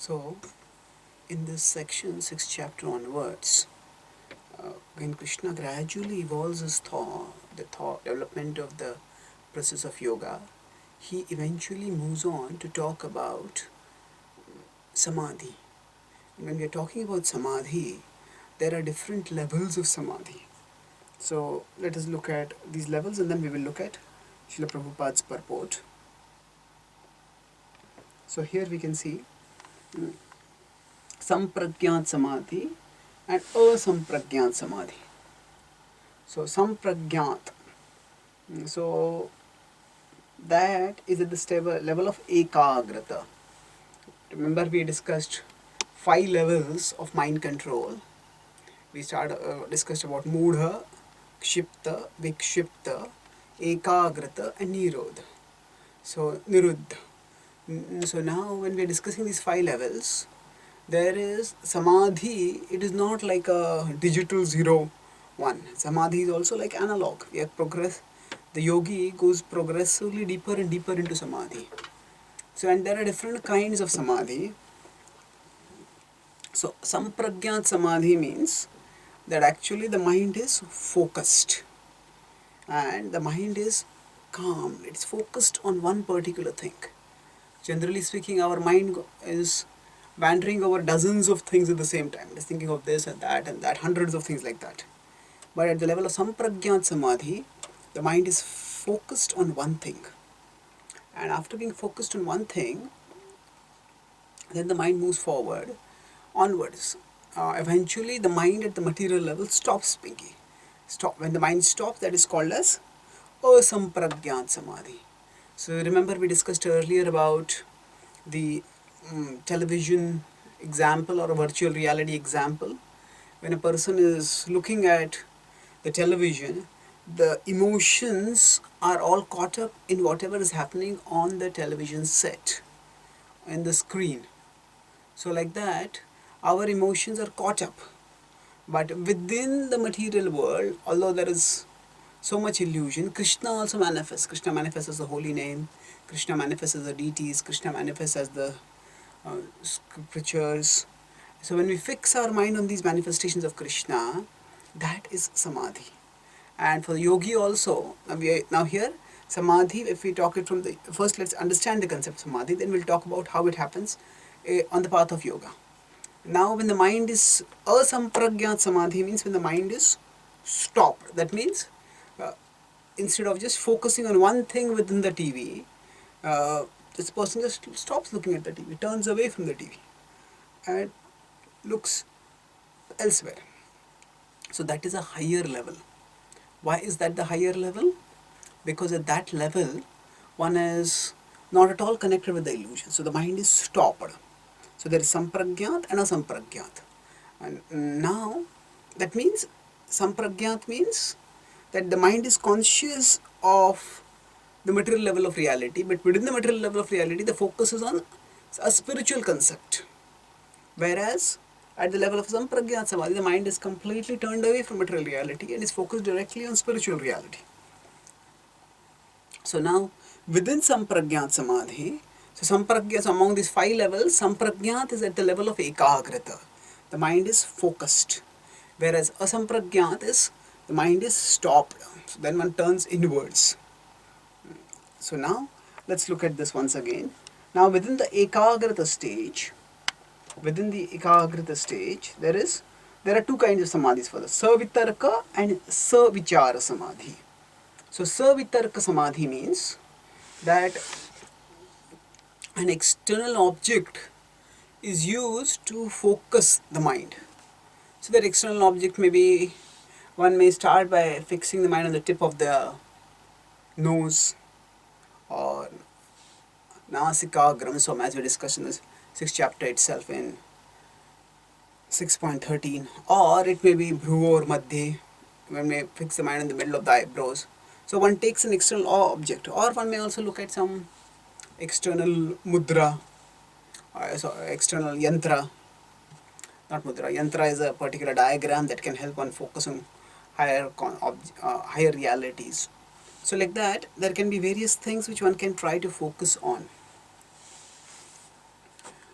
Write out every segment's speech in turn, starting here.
So, in this section, 6th chapter onwards, when Krishna gradually evolves his thought, the thought development of the process of yoga, he eventually moves on to talk about samadhi. And when we are talking about samadhi, there are different levels of samadhi. So let us look at these levels and then we will look at Srila Prabhupada's purport. So here we can see sampragyat samadhi and asampragyat samadhi. So sampragyat, so that is at the level of ekagrata. Remember we discussed 5 levels of mind control. We discussed about mudha, kshipta, vikshipta, ekagrata and nirodha. So niruddha. So now when we are discussing these 5 levels, there is samadhi. It is not like a digital 0, 1. Samadhi is also like analog. We have progress. The yogi goes progressively deeper and deeper into samadhi. So and there are different kinds of samadhi. So sampragyat samadhi means that actually the mind is focused and the mind is calm. It's focused on one particular thing. Generally speaking, our mind is wandering over dozens of things at the same time. It's thinking of this and that, hundreds of things like that. But at the level of sampragyat samadhi, the mind is focused on one thing. And after being focused on one thing, then the mind moves forward, onwards. Eventually, the mind at the material level stops thinking. When the mind stops, that is called as asampragyat samadhi. So remember we discussed earlier about the television example or a virtual reality example. When a person is looking at the television, the emotions are all caught up in whatever is happening on the television set, in the screen. So like that, our emotions are caught up. But within the material world, although there is so much illusion, Krishna also manifests. Krishna manifests as the holy name, Krishna manifests as the deities, Krishna manifests as the scriptures. So when we fix our mind on these manifestations of Krishna, that is samadhi. And for the yogi also, now here, samadhi, if we talk it from the, first let's understand the concept of samadhi, then we'll talk about how it happens on the path of yoga. Now when the mind is asampragyat samadhi means when the mind is stopped. That means uh, instead of just focusing on one thing within the TV, this person just stops looking at the TV, turns away from the TV and looks elsewhere. So that is a higher level. Why is that the higher level? Because at that level, one is not at all connected with the illusion. So the mind is stopped. So there is sampragyat and asampragyat. And now that means sampragyat means that the mind is conscious of the material level of reality, but within the material level of reality, the focus is on a spiritual concept. Whereas at the level of sampragyat samadhi, the mind is completely turned away from material reality and is focused directly on spiritual reality. So now within sampragyat samadhi, so among these 5 levels, sampragyat is at the level of ekagrata. The mind is focused. Whereas asampragyat is the mind is stopped. So then one turns inwards. So now let's look at this once again. Now within the ekagrata stage, there are 2 kinds of samadhis for the savitarka and savichara samadhi. So savitarka samadhi means that an external object is used to focus the mind. So that external object may be, one may start by fixing the mind on the tip of the nose or nasikagram, so as we discussed in this 6th chapter itself in 6.13, or it may be bhru or madhya, one may fix the mind in the middle of the eyebrows. So one takes an external object, or one may also look at some external mudra, so external yantra, not mudra. Yantra is a particular diagram that can help one focus on higher realities. So like that, there can be various things which one can try to focus on.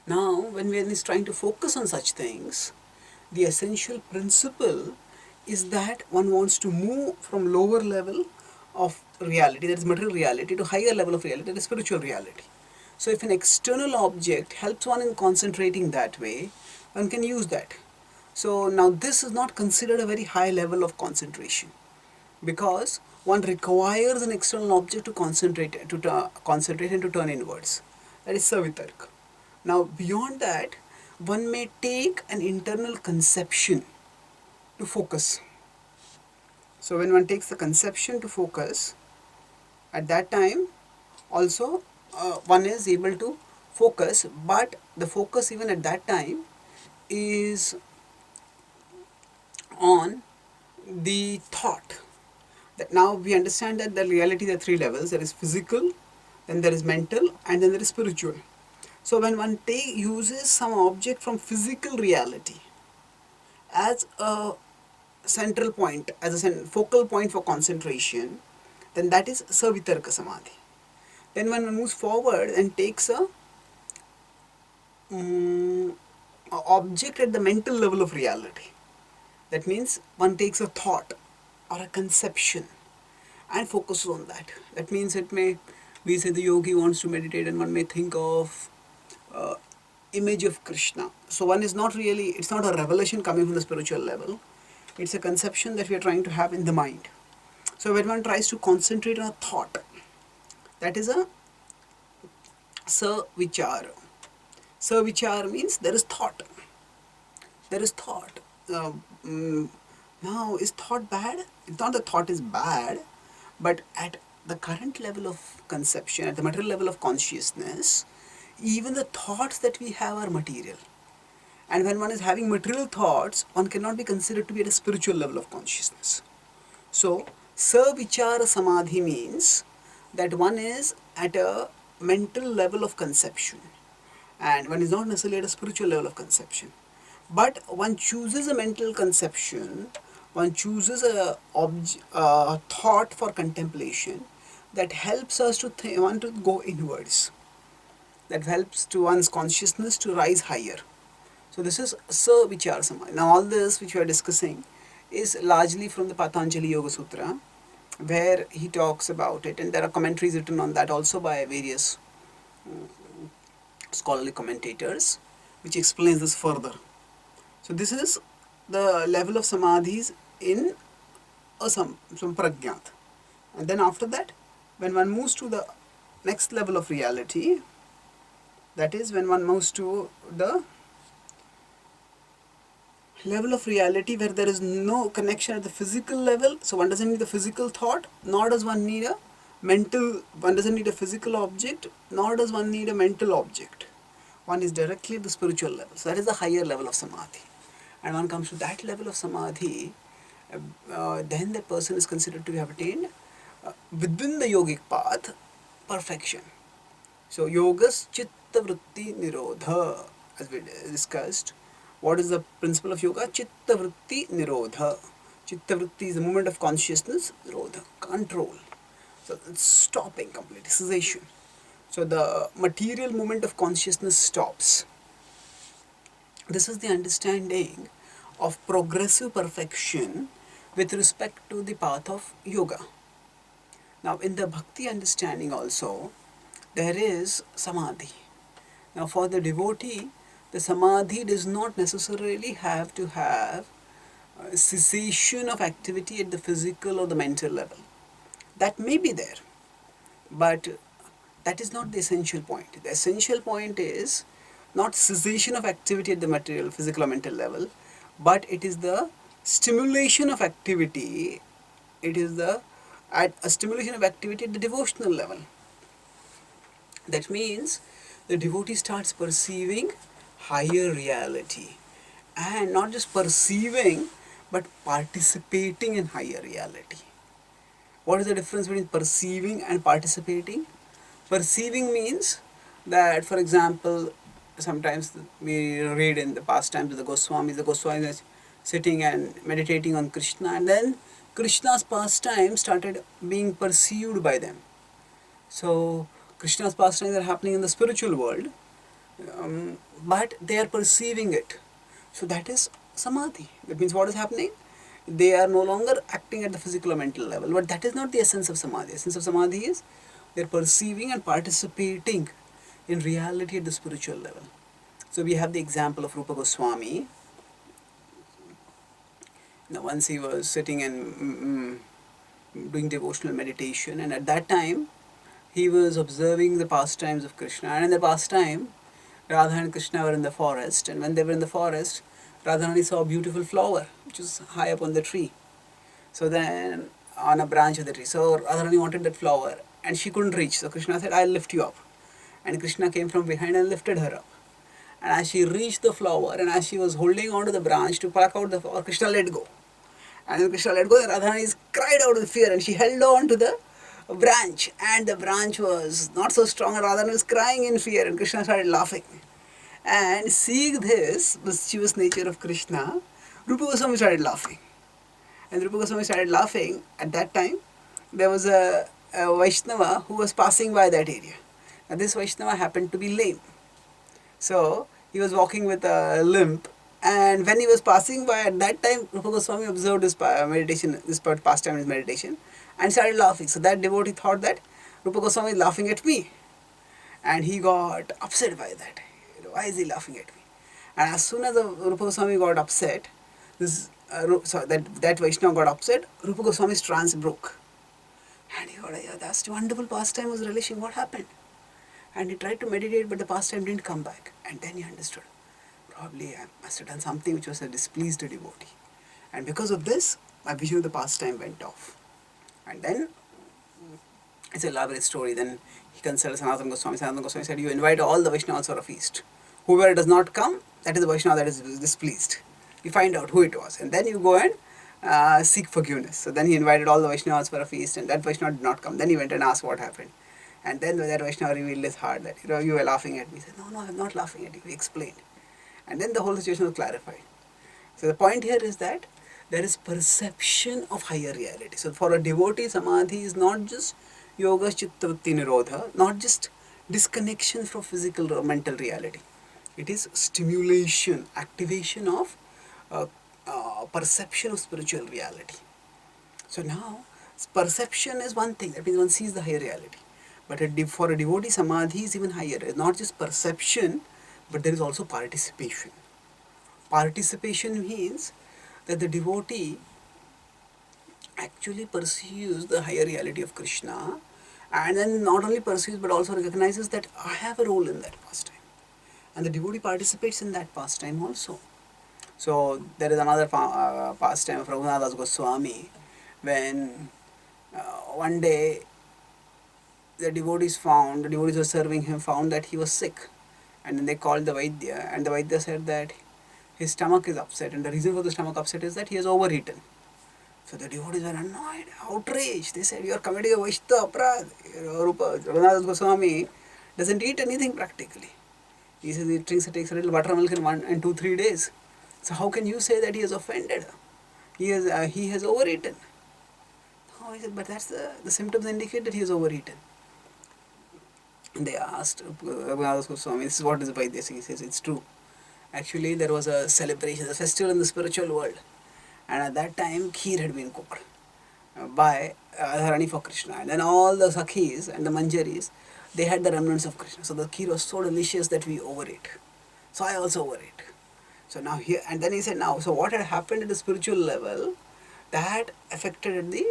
Now, when one is trying to focus on such things, the essential principle is that one wants to move from lower level of reality, that is material reality, to higher level of reality, that is spiritual reality. So if an external object helps one in concentrating that way, one can use that. So now this is not considered a very high level of concentration, because one requires an external object to concentrate and to turn inwards. That is savitark. Now beyond that, one may take an internal conception to focus. So when one takes the conception to focus, at that time also one is able to focus, but the focus even at that time is on the thought. That now we understand that the reality, there are three levels: there is physical, then there is mental, and then there is spiritual. So when one uses some object from physical reality as a central point, as a focal point for concentration, then that is Savitarka Samadhi. Then when one moves forward and takes a object at the mental level of reality, that means one takes a thought or a conception and focuses on that. That means it may, we say the yogi wants to meditate and one may think of image of Krishna. So one is not really, it's not a revelation coming from the spiritual level. It's a conception that we are trying to have in the mind. So when one tries to concentrate on a thought, that is a savichara. Savichara means there is thought. There is thought. Uh, mm, Now, is thought bad? It's not that thought is bad, but at the current level of conception, at the material level of consciousness, even the thoughts that we have are material. And when one is having material thoughts, one cannot be considered to be at a spiritual level of consciousness. So, Savichara Samadhi means that one is at a mental level of conception, and one is not necessarily at a spiritual level of conception. But one chooses a mental conception, one chooses a thought for contemplation that helps us to want to go inwards, that helps to one's consciousness to rise higher. So this is Savichara Samadhi. Now all this which we are discussing is largely from the Patanjali Yoga Sutra, where he talks about it, and there are commentaries written on that also by various scholarly commentators, which explains this further. So this is the level of samadhis in some pragyat. And then after that, when one moves to the next level of reality, that is when one moves to the level of reality where there is no connection at the physical level. So one doesn't need the physical thought, nor does one need a one doesn't need a physical object, nor does one need a mental object. One is directly at the spiritual level. So that is the higher level of samadhi. And one comes to that level of samadhi, then that person is considered to have attained within the yogic path perfection. So yogas chitta vritti nirodha, as we discussed. What is the principle of yoga? Chitta vritti nirodha. Chitta vritti is the movement of consciousness, nirodha, control. So it's stopping completely, cessation. So the material movement of consciousness stops. This is the understanding of progressive perfection with respect to the path of yoga. Now in the bhakti understanding also, there is samadhi. Now for the devotee, the samadhi does not necessarily have to have a cessation of activity at the physical or the mental level. That may be there, but that is not the essential point. The essential point is not cessation of activity at the material, physical or mental level, but it is the stimulation of activity. It is the at a stimulation of activity at the devotional level. That means the devotee starts perceiving higher reality, and not just perceiving but participating in higher reality. What is the difference between perceiving and participating? Perceiving means that, for example, sometimes we read in the past times of the Goswamis are sitting and meditating on Krishna, and then Krishna's pastime started being perceived by them. So Krishna's pastimes are happening in the spiritual world. but they are perceiving it. So that is samadhi. That means what is happening? They are no longer acting at the physical or mental level, but that is not the essence of samadhi. The essence of samadhi is they are perceiving and participating in reality at the spiritual level. So we have the example of Rupa Goswami. Now once he was sitting and doing devotional meditation, and at that time he was observing the pastimes of Krishna. And in the pastime, Radha and Krishna were in the forest, and when they were in the forest, Radharani saw a beautiful flower which was high up on the tree. So then, on a branch of the tree. So Radharani wanted that flower, and she couldn't reach. So Krishna said, "I'll lift you up." And Krishna came from behind and lifted her up. And as she reached the flower, and as she was holding onto the branch to pluck out the flower, Krishna let go. And when Krishna let go, Radharani cried out with fear, and she held on to the branch, and the branch was not so strong, and Radharani was crying in fear, and Krishna started laughing. And seeing this mischievous nature of Krishna, Rupa Goswami started laughing. And Rupa Goswami started laughing. At that time, there was a Vaishnava who was passing by that area. Now this Vaishnava happened to be lame. So he was walking with a limp, and when he was passing by at that time, Rupa Goswami observed his meditation, this pastime in his meditation, and started laughing. So that devotee thought that Rupa Goswami is laughing at me, and he got upset by that. Why is he laughing at me? And as soon as the Rupa Goswami got upset, that Vaishnava got upset, Rupa Goswami's trance broke. And he got, yeah, that's the wonderful pastime was relishing. What happened? And he tried to meditate, but the pastime didn't come back. And then he understood, probably I must have done something which was a displeased devotee. And because of this, my vision of the pastime went off. And then, it's a elaborate story. Then he consulted Sanatana Goswami. Sanatana Goswami said, "You invite all the Vaishnavas for a feast. Whoever does not come, that is the Vaishnava that is displeased. You find out who it was. And then you go and seek forgiveness." So then he invited all the Vaishnavas for a feast, and that Vaishnava did not come. Then he went and asked what happened. And then that Vaishnava revealed his heart that, "You were laughing at me." He said, "No, I'm not laughing at you." He explained. And then the whole situation was clarified. So the point here is that there is perception of higher reality. So for a devotee, samadhi is not just yoga chittavritti nirodha, not just disconnection from physical or mental reality. It is stimulation, activation of perception of spiritual reality. So now, perception is one thing, that means one sees the higher reality. But for a devotee, samadhi is even higher. It's not just perception, but there is also participation. Participation means that the devotee actually perceives the higher reality of Krishna, and then not only perceives but also recognizes that I have a role in that pastime. And the devotee participates in that pastime also. So there is another pastime of Raghunath Das Goswami, when one day the devotees were serving him, found that he was sick. And then they called the Vaidya, and the Vaidya said that his stomach is upset, and the reason for the stomach upset is that he has overeaten. So the devotees were annoyed, outraged. They said, "You are committing a Vaishnava aparadh. Raghunath Goswami doesn't eat anything practically. He says he takes a little buttermilk in 1 and 2, 3 days. So how can you say that he is offended? He has overeaten." Oh, he said, "But that's the symptoms indicate that he has overeaten." And they asked Raghunath Goswami, "This is what is Vaidya saying?" He says, "It's true. Actually, there was a celebration, a festival in the spiritual world. And at that time, kheer had been cooked by Radharani for Krishna. And then all the Sakhis and the Manjaris, they had the remnants of Krishna. So the kheer was so delicious that we overate. So I also overate." So now here, and then he said, now, so what had happened at the spiritual level, that affected at the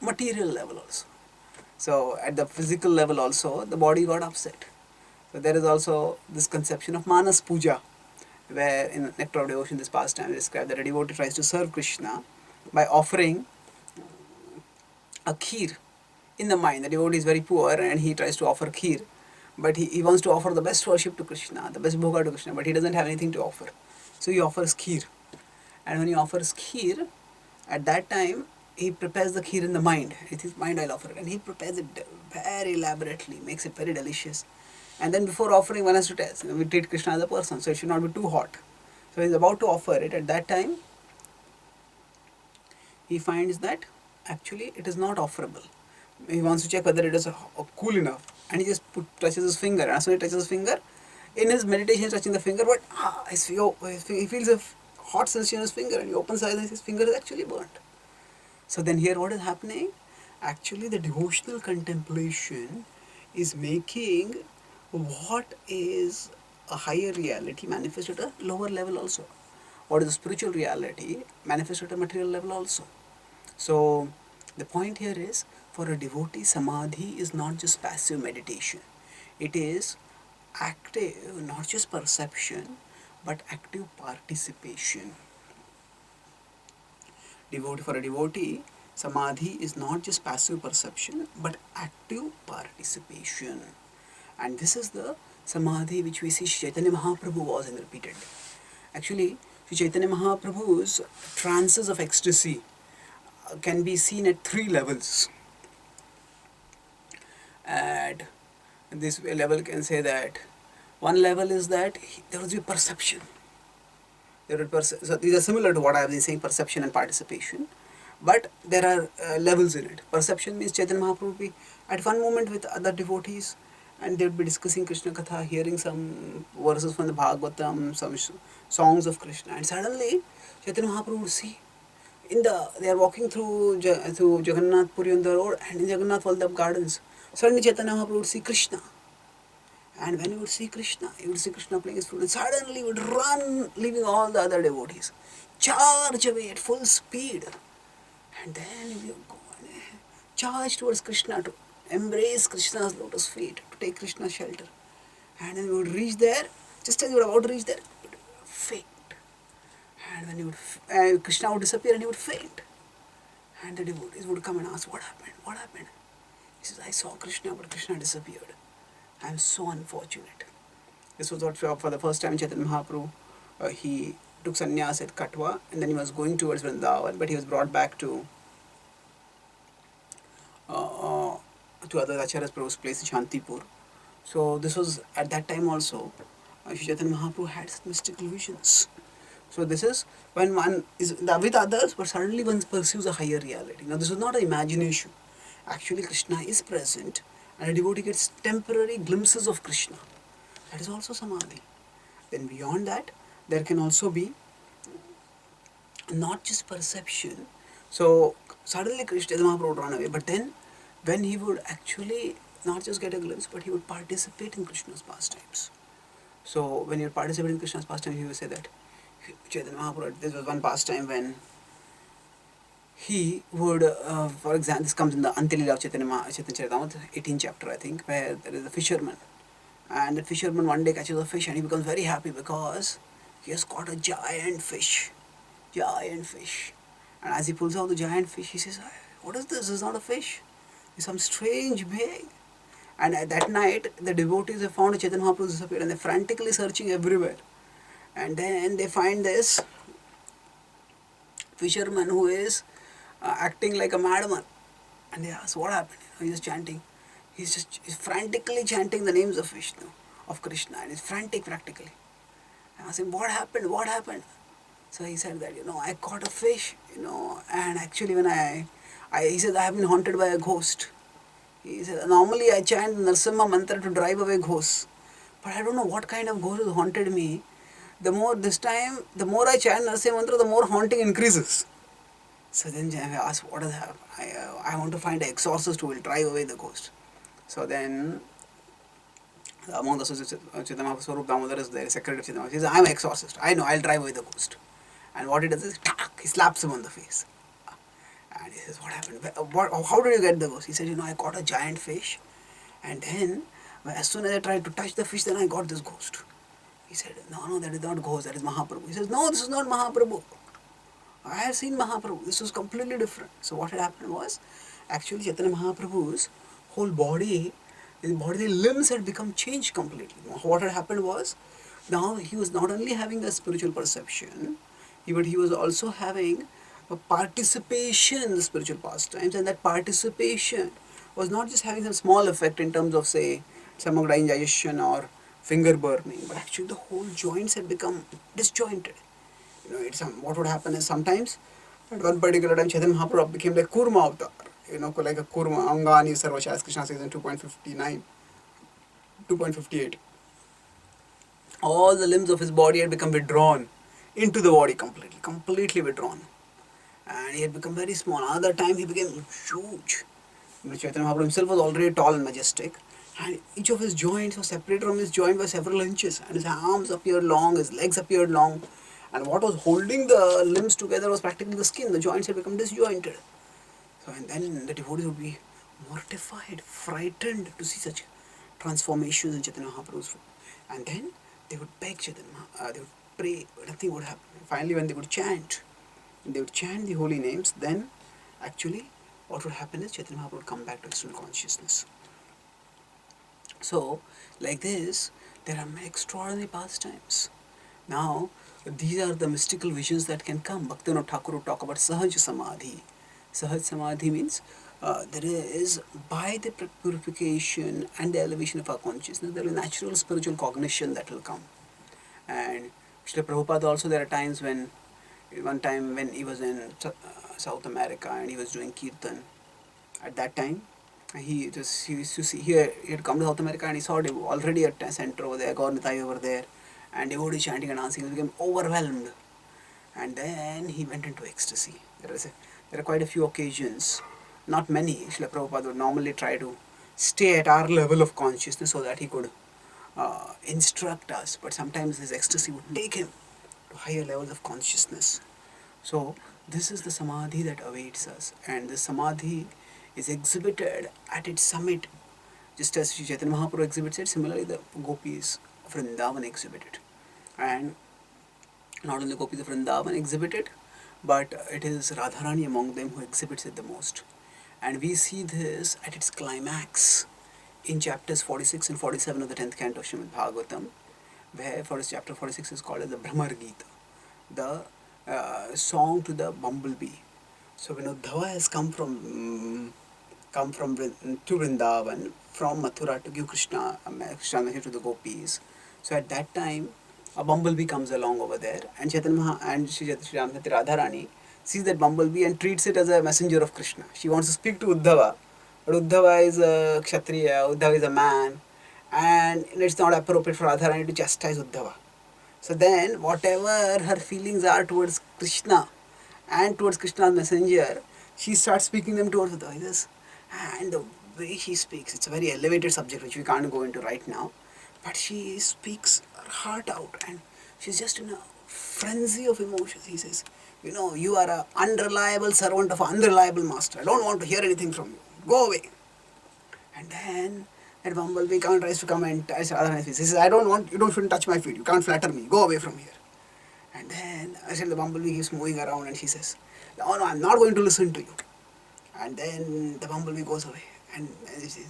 material level also. So at the physical level also, the body got upset. So there is also this conception of Manas Puja, where in Nectar of Devotion, this pastime is described that a devotee tries to serve Krishna by offering a kheer in the mind. The devotee is very poor and he tries to offer kheer, but he wants to offer the best worship to Krishna, the best bhoga to Krishna, but he doesn't have anything to offer. So he offers kheer. And when he offers kheer, at that time, he prepares the kheer in the mind. With his mind, I'll offer it. And he prepares it very elaborately, makes it very delicious. And then before offering, one has to test. We treat Krishna as a person, so it should not be too hot. So he's about to offer it. At that time, he finds that actually it is not offerable. He wants to check whether it is cool enough. And he just touches his finger. And as soon as he touches his finger, In his meditation, touching the finger, but he feels a hot sensation in his finger, and he opens his eyes and his finger is actually burnt. So then here what is happening? Actually the devotional contemplation is making what is a higher reality manifest at a lower level also. What is a spiritual reality manifest at a material level also. So the point here is, for a devotee, samadhi is not just passive meditation. It is active, not just perception, but active participation. For a devotee, samadhi is not just passive perception, but active participation. And this is the samadhi which we see Chaitanya Mahaprabhu was in repeatedly. Actually, Chaitanya Mahaprabhu's trances of ecstasy can be seen at three levels. At this level, can say that one level is that there will be perception. So these are similar to what I have been saying, perception and participation, but there are levels in it. Perception means Chaitanya Mahaprabhu would be at one moment with other devotees, and they would be discussing Krishna Katha, hearing some verses from the Bhagavatam, some songs of Krishna, and suddenly Chaitanya Mahaprabhu would see they are walking through Jagannath Puri on the road, and in Jagannath Vallabh Gardens, suddenly Chaitanya Mahaprabhu would see Krishna. And when he would see Krishna, he would see Krishna playing his flute, and suddenly he would run, leaving all the other devotees, charge away at full speed, and then he would go and charge towards Krishna to embrace Krishna's lotus feet, to take Krishna's shelter. And then he would reach there, just as he would about to reach there, he would faint. And when he would, Krishna would disappear and he would faint. And the devotees would come and ask, what happened? What happened? He says, I saw Krishna, but Krishna disappeared. I am so unfortunate. This was what for the first time Chaitanya Mahaprabhu, he took sannyas at Katwa, and then he was going towards Vrindavan, but he was brought back to other Acharya Prabhu's place in Shantipur. So this was at that time also, Chaitanya Mahaprabhu had mystical visions. So this is when one is with others, but suddenly one pursues a higher reality. Now this is not an imagination. Actually Krishna is present, and a devotee gets temporary glimpses of Krishna. That is also samadhi. Then beyond that, there can also be not just perception. So suddenly Krishna Mahaprabhu would run away, but then when he would actually not just get a glimpse, but he would participate in Krishna's pastimes. So when you participate in Krishna's pastime, he would say that Chaitanya Mahaprabhu, this was one pastime when he would, for example, this comes in the Antilila of Chaitanya Charitamrita, 18th chapter, I think, where there is a fisherman. And the fisherman one day catches a fish and he becomes very happy because he has caught a giant fish. Giant fish. And as he pulls out the giant fish, he says, what is this? This is not a fish. It's some strange being. And at that night, the devotees have found Chaitanya Mahaprabhu disappeared, and they're frantically searching everywhere. And then they find this fisherman who is acting like a madman. And they ask, what happened? He's just chanting. He's frantically chanting the names of Vishnu, of Krishna, and he's frantic practically. I asked him, what happened? What happened? So he said that, I caught a fish, and actually when he said, I have been haunted by a ghost. He said, normally I chant Narsimha mantra to drive away ghosts. But I don't know what kind of ghost has haunted me. The more I chant Narsimha mantra, the more haunting increases. So then I asked, what does happen? I want to find an exorcist who will drive away the ghost. So then, among the associates, Chaitanya Mahaprabhu Swarup Damodar is there, secretary of Chaitanya Mahaprabhu. He says, I am an exorcist. I know, I'll drive away the ghost. And what he does is, he slaps him on the face. And he says, what happened? How did you get the ghost? He said, I caught a giant fish. And then, as soon as I tried to touch the fish, then I got this ghost. He said, no, that is not ghost, that is Mahaprabhu. He says, no, this is not Mahaprabhu. I have seen Mahaprabhu. This was completely different. So what had happened was, actually Chaitanya Mahaprabhu's whole body, his bodily limbs had become changed completely. What had happened was, now he was not only having a spiritual perception, but he was also having a participation in the spiritual pastimes, and that participation was not just having some small effect in terms of, say, stomach indigestion or finger burning, but actually the whole joints had become disjointed. What would happen is sometimes, at one particular time, Chaitanya Mahaprabhu became like Kurma avatar, like a Kurma, Angani Sarvasha, as Krishna says in 2.59, 2.58. All the limbs of his body had become withdrawn into the body completely, completely withdrawn. And he had become very small. Another time he became huge. Chaitanya Mahaprabhu himself was already tall and majestic, and each of his joints was separated from his joint by several inches, and his arms appeared long, his legs appeared long, and what was holding the limbs together was practically the skin. The joints had become disjointed. So, and then the devotees would be mortified, frightened to see such transformations in Chaitanya Mahaprabhu's form. And then they would beg Chaitanya, they would pray, but nothing would happen. Finally, when they would chant the holy names, then actually what would happen is Chaitanya Mahaprabhu would come back to external consciousness. So, like this, there are many extraordinary pastimes. Now, these are the mystical visions that can come. Bhaktivinoda Thakur would talk about Sahaj Samadhi. Sahaj Samadhi means there is, by the purification and the elevation of our consciousness, there is natural spiritual cognition that will come. And Srila Prabhupada also, there are times when, one time when he was in South America and he was doing Kirtan, at that time, he used to see here, he had come to South America and he saw already a center over there, Gaur Nitai over there, and devotees chanting and dancing. He became overwhelmed. And then he went into ecstasy. There are quite a few occasions, not many. Srila Prabhupada would normally try to stay at our level of consciousness so that he could instruct us, but sometimes his ecstasy would take him to higher levels of consciousness. So, this is the samadhi that awaits us, and the samadhi is exhibited at its summit, just as Sri Chaitanya Mahaprabhu exhibits it. Similarly, the gopis of Vrindavan exhibit it, and not only gopis of Vrindavan exhibit it, but it is Radharani among them who exhibits it the most. And we see this at its climax in chapters 46 and 47 of the 10th canto of Srimad Bhagavatam, where for chapter 46 is called as the Brahmar Gita, the song to the bumblebee. So when Uddhava has come from to Vrindavan, from Mathura to give Krishna message to the gopis. So at that time, a bumblebee comes along over there, and Chaitanya and Sri Ramsati Radharani sees that bumblebee and treats it as a messenger of Krishna. She wants to speak to Uddhava, but Uddhava is a Kshatriya, Uddhava is a man, and it's not appropriate for Radharani to chastise Uddhava. So then, whatever her feelings are towards Krishna and towards Krishna's messenger, she starts speaking them towards Uddhava. And the way she speaks, it's a very elevated subject which we can't go into right now, but she speaks her heart out and she's just in a frenzy of emotions. He says, you know, you are an unreliable servant of an unreliable master. I don't want to hear anything from you. Go away. And then that bumblebee tries to come and touch Radharani's feet. He says, I don't want, you shouldn't touch my feet. You can't flatter me. Go away from here. And then I said the bumblebee keeps moving around and she says, no, I'm not going to listen to you. And then the bumblebee goes away. And she says,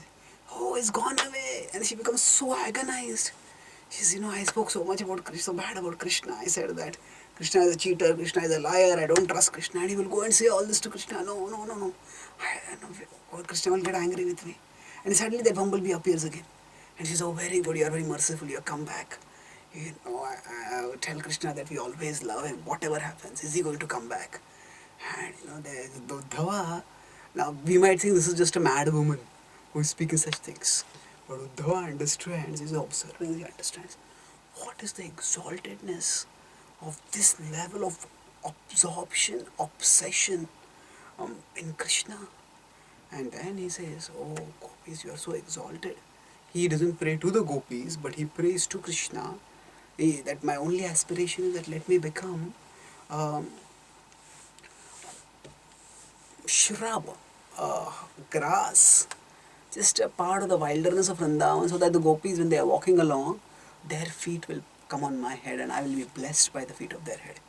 oh, it's gone away. And she becomes so agonized. She says, I spoke so much about Krishna, so bad about Krishna. I said that Krishna is a cheater, Krishna is a liar, I don't trust Krishna. And he will go and say all this to Krishna. No. Krishna will get angry with me. And suddenly that bumblebee appears again. And she says, oh, very good, you are very merciful, you have come back. I will tell Krishna that we always love him, whatever happens. Is he going to come back? And the Uddhava, now we might think this is just a mad woman who is speaking such things. But Uddhava understands, he's observing, he understands what is the exaltedness of this level of absorption, obsession in Krishna. And then he says, oh, gopis, you are so exalted. He doesn't pray to the gopis, but he prays to Krishna. That my only aspiration is that let me become shrub, grass, just a part of the wilderness of Vrindavan, so that the gopis, when they are walking along, their feet will come on my head and I will be blessed by the feet of their head.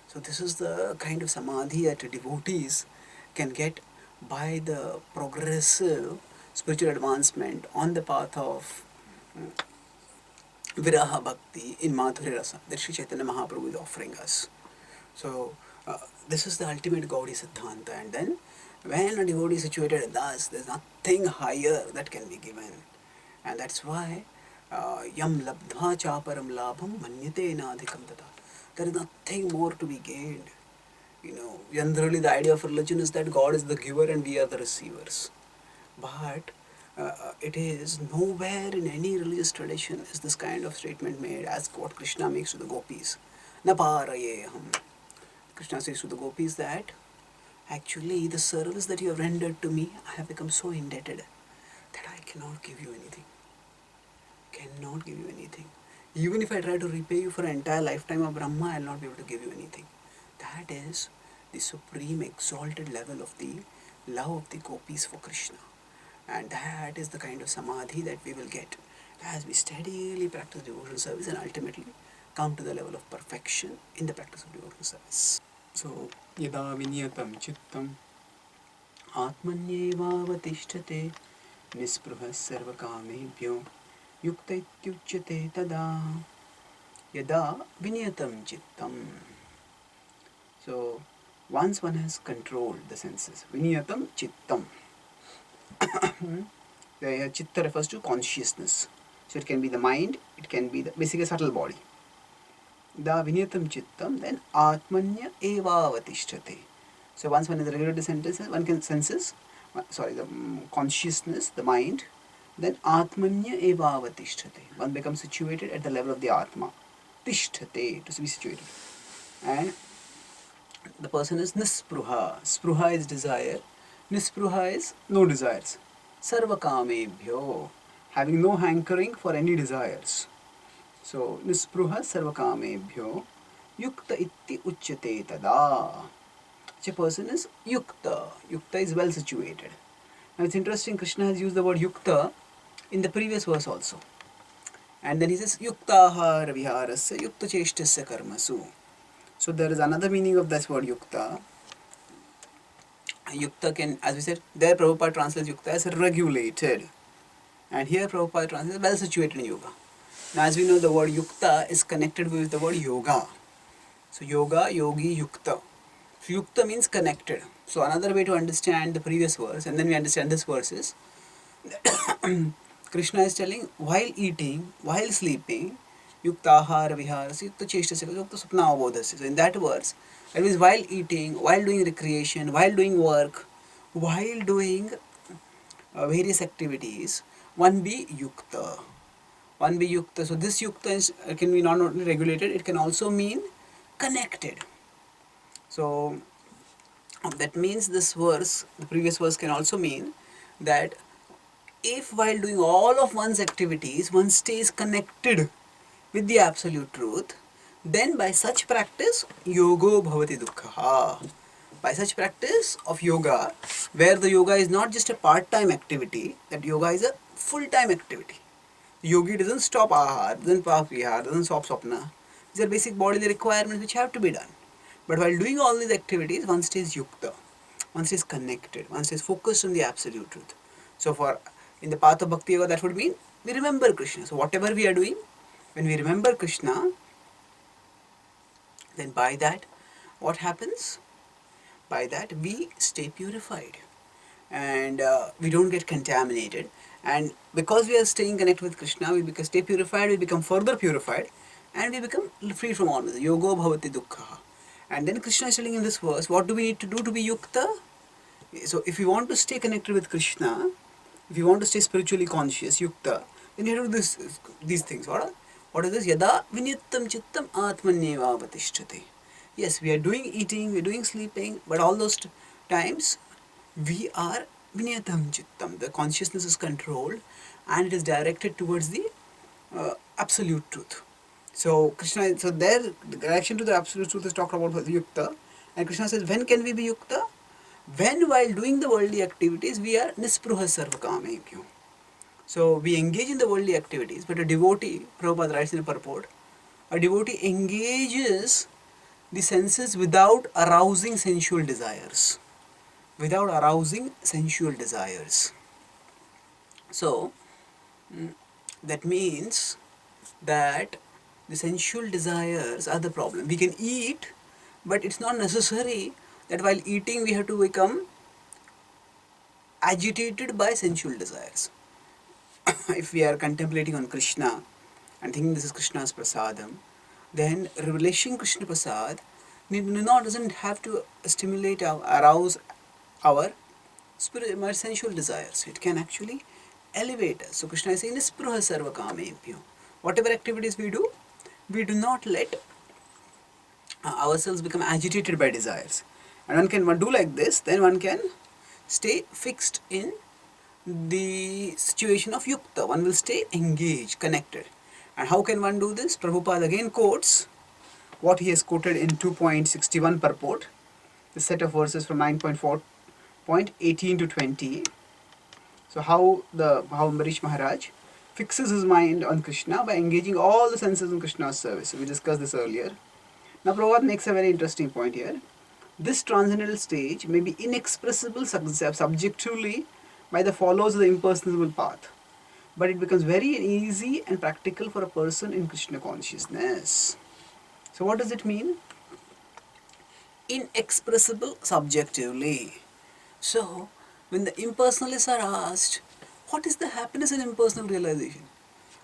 So this is the kind of samadhi that devotees can get by the progressive spiritual advancement on the path of Viraha Bhakti in Madhurya Rasa that Sri Chaitanya Mahaprabhu is offering us. So this is the ultimate Gaudiya Siddhanta, and then when a devotee is situated thus, there is nothing higher that can be given. And that's why yam labdha chaparam labham manyate nadhikam tata. There is nothing more to be gained. Generally the idea of religion is that God is the giver and we are the receivers. But It is nowhere in any religious tradition is this kind of statement made as what Krishna makes to the gopis. Naparayeham. Krishna says to the gopis that actually the service that you have rendered to me, I have become so indebted that I cannot give you anything. Cannot give you anything. Even if I try to repay you for an entire lifetime of Brahma, I will not be able to give you anything. That is the supreme exalted level of the love of the gopis for Krishna. And that is the kind of samadhi that we will get as we steadily practice devotional service and ultimately come to the level of perfection in the practice of devotional service. So, yada vinyatam chittam atmanyevavatishtate nispruha sarvakamebhyo yukta ityuchyate tada yada vinyatam chittam. So, once one has controlled the senses, vinyatam chittam. The chitta refers to consciousness. So it can be the mind, it can be the basically subtle body. Da vinyatam chittam, then atmanya evavatishthate. So once one has regulated the senses, one can senses, the consciousness, the mind, then atmanya evavatishthate. One becomes situated at the level of the atma. Tishthate, to be situated. And the person is nispruha. Spruha is desire. Nispruha is no desires. Sarvakamebhyo, having no hankering for any desires. So, nispruha sarvakamebhyo yukta itti uchyate tada. Such a person is yukta. Yukta is well situated. Now it's interesting, Krishna has used the word yukta in the previous verse also. And then he says yuktahara viharasya yukta cheshtasya karmasu. So there is another meaning of this word yukta. Yukta can, as we said, there Prabhupada translates yukta as regulated. And here Prabhupada translates well situated in yoga. Now as we know, the word yukta is connected with the word yoga. So yoga, yogi, yukta. So yukta means connected. So another way to understand the previous verse, and then we understand this verse is, Krishna is telling, while eating, while sleeping, yukta ahara viharasya, yukta cheshtasya, yukta supna avodhasya. So in that verse, it means while eating, while doing recreation, while doing work, while doing various activities, one be yukta. One be yukta. So this yukta is, can be not only regulated, it can also mean connected. So that means this verse, the previous verse can also mean that if while doing all of one's activities, one stays connected with the absolute truth, then by such practice, yogo bhavati dukkha. By such practice of yoga, where the yoga is not just a part-time activity, that yoga is a full-time activity. Yogi doesn't stop ahar, doesn't stop vihar, doesn't stop swapna. These are basic bodily requirements which have to be done. But while doing all these activities, one stays yukta, one stays connected, one stays focused on the absolute truth. So for in the path of bhakti yoga, that would mean we remember Krishna. So whatever we are doing, when we remember Krishna, then by that, what happens? By that we stay purified and we don't get contaminated. And because we are staying connected with Krishna, we stay purified, we become further purified, and we become free from all this. Yogo bhavati dukkha. And then Krishna is telling in this verse, what do we need to do to be yukta? So if you want to stay connected with Krishna, if you want to stay spiritually conscious, yukta, then you have to do these things. What is this? Yada vinyattam chittam atmanyeva avatishthate. Yes, we are doing eating, we are doing sleeping, but all those times we are vinyatam chittam. The consciousness is controlled and it is directed towards the absolute truth. So Krishna, so there the direction to the absolute truth is talked about the yukta, and Krishna says, when can we be yukta? When while doing the worldly activities we are nispruha sarvakamebhyo. So we engage in the worldly activities, but a devotee, Prabhupada writes in a purport, a devotee engages the senses without arousing sensual desires. Without arousing sensual desires. So that means that the sensual desires are the problem. We can eat, but it's not necessary that while eating we have to become agitated by sensual desires. If we are contemplating on Krishna and thinking this is Krishna's prasadam, then relishing Krishna prasad doesn't have to arouse our sensual desires. It can actually elevate us. So Krishna is saying, Nispruha sarva kamebhyo. Whatever activities we do not let ourselves become agitated by desires. And one do like this, then one can stay fixed in the situation of yukta. One will stay engaged, connected. And how can one do this? Prabhupada again quotes what he has quoted in 2.61 purport, the set of verses from 9.4.18 to 20. So how Ambarish Maharaj fixes his mind on Krishna by engaging all the senses in Krishna's service. So we discussed this earlier. Now Prabhupada makes a very interesting point here. This transcendental stage may be inexpressible subjectively by the followers of the impersonal path, but it becomes very easy and practical for a person in Krishna consciousness. So what does it mean? Inexpressible subjectively. So when the impersonalists are asked, what is the happiness in impersonal realization?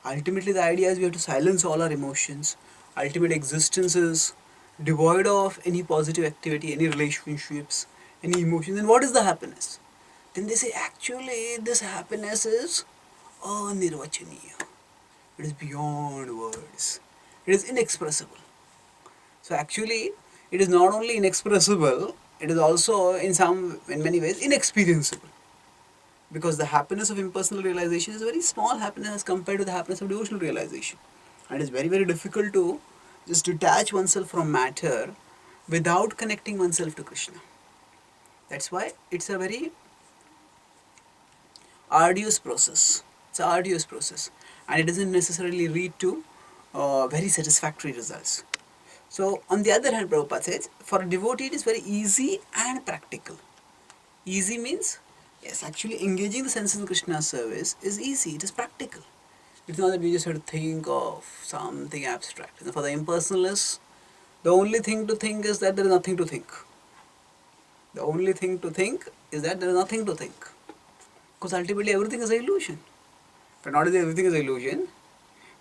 Ultimately the idea is we have to silence all our emotions. Ultimate existence is devoid of any positive activity, any relationships, any emotions. Then what is the happiness? Then they say actually this happiness is anirvachaniya. It is beyond words. It is inexpressible. So actually it is not only inexpressible, it is also in many ways inexperienceable. Because the happiness of impersonal realization is a very small happiness as compared to the happiness of devotional realization. And it is very, very difficult to just detach oneself from matter without connecting oneself to Krishna. That's why it's a very arduous process. It's an arduous process. And it doesn't necessarily lead to very satisfactory results. So, on the other hand, Prabhupada says, for a devotee it is very easy and practical. Easy means, yes, actually engaging the senses in Krishna's service is easy, it is practical. It's not that we just have to think of something abstract. And for the impersonalists, the only thing to think is that there is nothing to think. The only thing to think is that there is nothing to think. Because ultimately everything is an illusion. But not only everything is an illusion,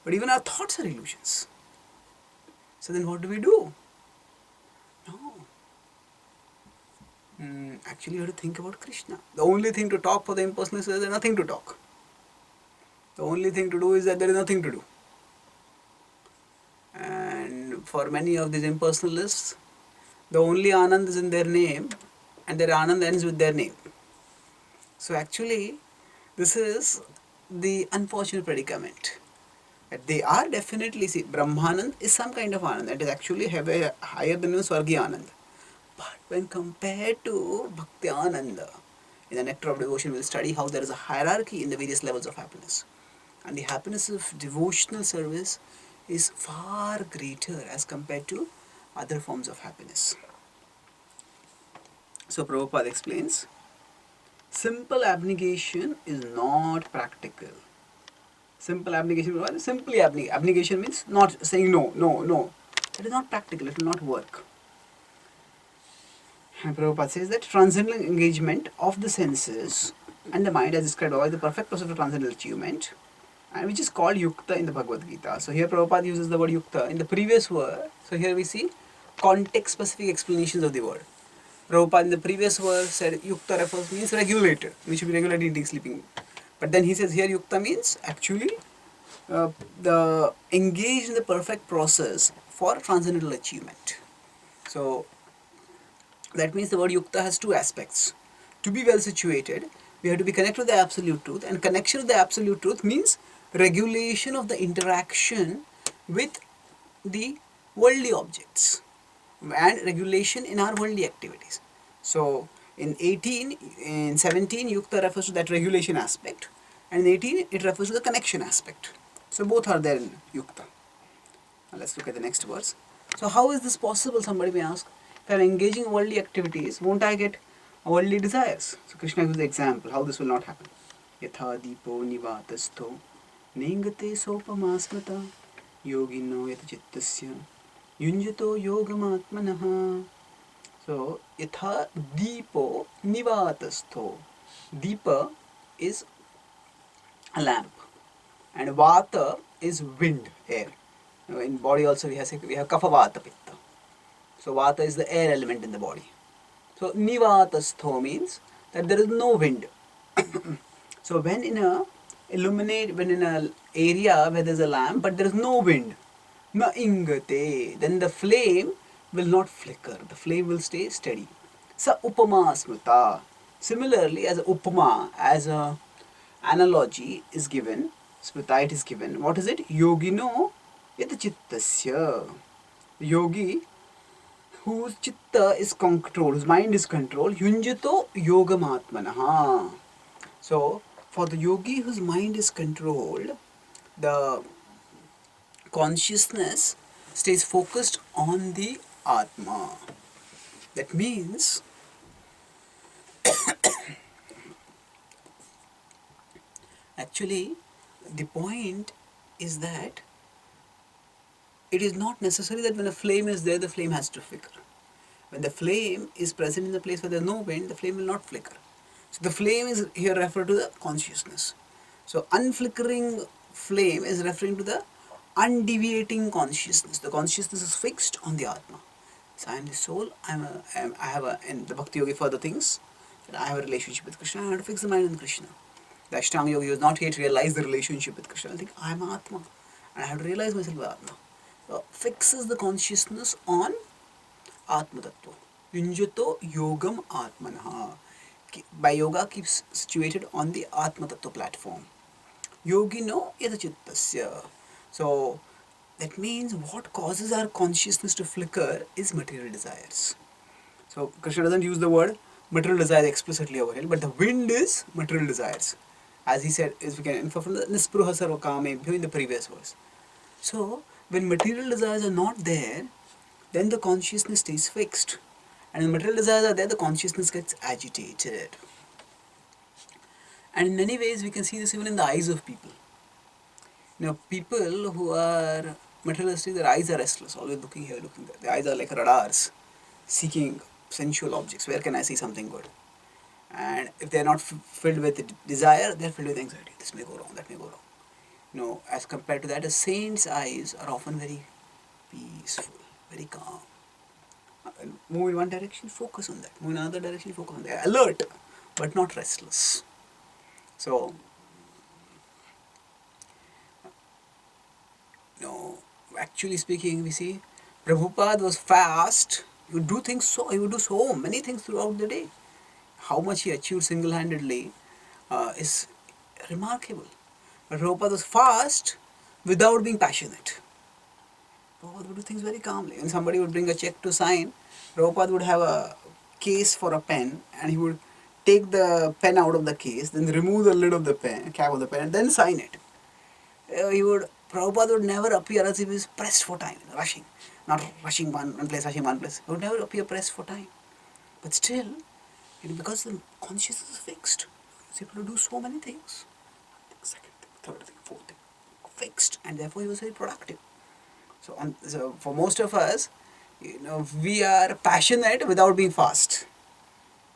but even our thoughts are illusions. So then what do we do? No. Actually you have to think about Krishna. The only thing to talk for the impersonalist is that there is nothing to talk. The only thing to do is that there is nothing to do. And for many of these impersonalists, the only Anand is in their name and their Anand ends with their name. So actually, this is the unfortunate predicament. That they are definitely, see, Brahmanand is some kind of Anand that is actually higher than Swargi Anand. But when compared to Bhakti Ananda, in the Nectar of Devotion, we'll study how there is a hierarchy in the various levels of happiness. And the happiness of devotional service is far greater as compared to other forms of happiness. So Prabhupada explains, simple abnegation is not practical. Simple abnegation, simply abnegation means not saying no, no, no. It is not practical, it will not work. And Prabhupada says that transcendental engagement of the senses and the mind as described by the perfect process of transcendental achievement, and which is called yukta in the Bhagavad Gita. So here Prabhupada uses the word yukta in the previous word. So here we see context specific explanations of the word. Prabhupada in the previous verse said yukta means regulated, we should be regulated eating, sleeping. But then he says here yukta means actually the engaged in the perfect process for transcendental achievement. So that means the word yukta has two aspects. To be well situated, we have to be connected with the absolute truth, and connection with the absolute truth means regulation of the interaction with the worldly objects and regulation in our worldly activities. So in 17 yukta refers to that regulation aspect, and in 18 it refers to the connection aspect. So both are there in yukta. Now let's look at the next verse. So how is this possible, somebody may ask? If I am engaging in worldly activities, won't I get worldly desires? So Krishna gives the example how this will not happen. Yatha dipo nivatastho nengate sopamasmata yogino yata chittasya yunjato yogamatmanaha. So yatha dipo nivatastho. Deepa is a lamp and vata is wind, air. In body also we have kapha vata pitta. So vata is the air element in the body. So nivatastho means that there is no wind. So when in illuminate, when in an area where there's a lamp but there is no wind, na ingate, then the flame will not flicker, the flame will stay steady. Sa upama smrita. Similarly, as a upama, as a analogy is given, smrita it is given, what is it? Yogino yat chittasya. Yogi whose chitta is controlled, whose mind is controlled, yunjito yogamatmanaha. So, for the yogi whose mind is controlled, the consciousness stays focused on the Atma. That means, actually, the point is that it is not necessary that when a flame is there, the flame has to flicker. When the flame is present in the place where there is no wind, the flame will not flicker. So the flame is here referred to the consciousness. So unflickering flame is referring to the undeviating consciousness. The consciousness is fixed on the Atma. So I am the soul. I have a, and the Bhakti Yogi further thinks that I have a relationship with Krishna. I have to fix the mind on Krishna. The Ashtanga Yogi was not yet realize the relationship with Krishna. I think I am Atma, and I have to realize myself as Atma. So fixes the consciousness on Atma Tattva. Yunjato yogam atmanaha. By yoga keeps situated on the Atma Tattva platform. Yogino yadachittasya. So that means what causes our consciousness to flicker is material desires. So Krishna doesn't use the word material desires explicitly over here, but the wind is material desires. As he said, as we can infer from the nispruha sarva kamebhyo in the previous verse. So when material desires are not there, then the consciousness stays fixed. And when material desires are there, the consciousness gets agitated. And in many ways, we can see this even in the eyes of people. People who are materialistic, their eyes are restless, always looking here, looking there. Their eyes are like radars, seeking sensual objects. Where can I see something good? And if they are not filled with desire, they are filled with anxiety. This may go wrong, that may go wrong. As compared to that, a saint's eyes are often very peaceful, very calm. Move in one direction, focus on that. Move in another direction, focus on that. Alert, but not restless. So, actually speaking, we see Prabhupada was fast. He would do so many things throughout the day. How much he achieved single-handedly is remarkable. But Prabhupada was fast without being passionate. Prabhupada would do things very calmly. When somebody would bring a check to sign, Prabhupada would have a case for a pen, and he would take the pen out of the case, then remove the lid of the pen, cap of the pen, and then sign it. Prabhupada would never appear as if he was pressed for time, rushing. Not rushing one place, rushing one place. He would never appear pressed for time. But still, because the consciousness is fixed, he was able to do so many things. Second thing, third thing, fourth thing, fixed, and therefore he was very productive. So for most of us, we are passionate without being fast.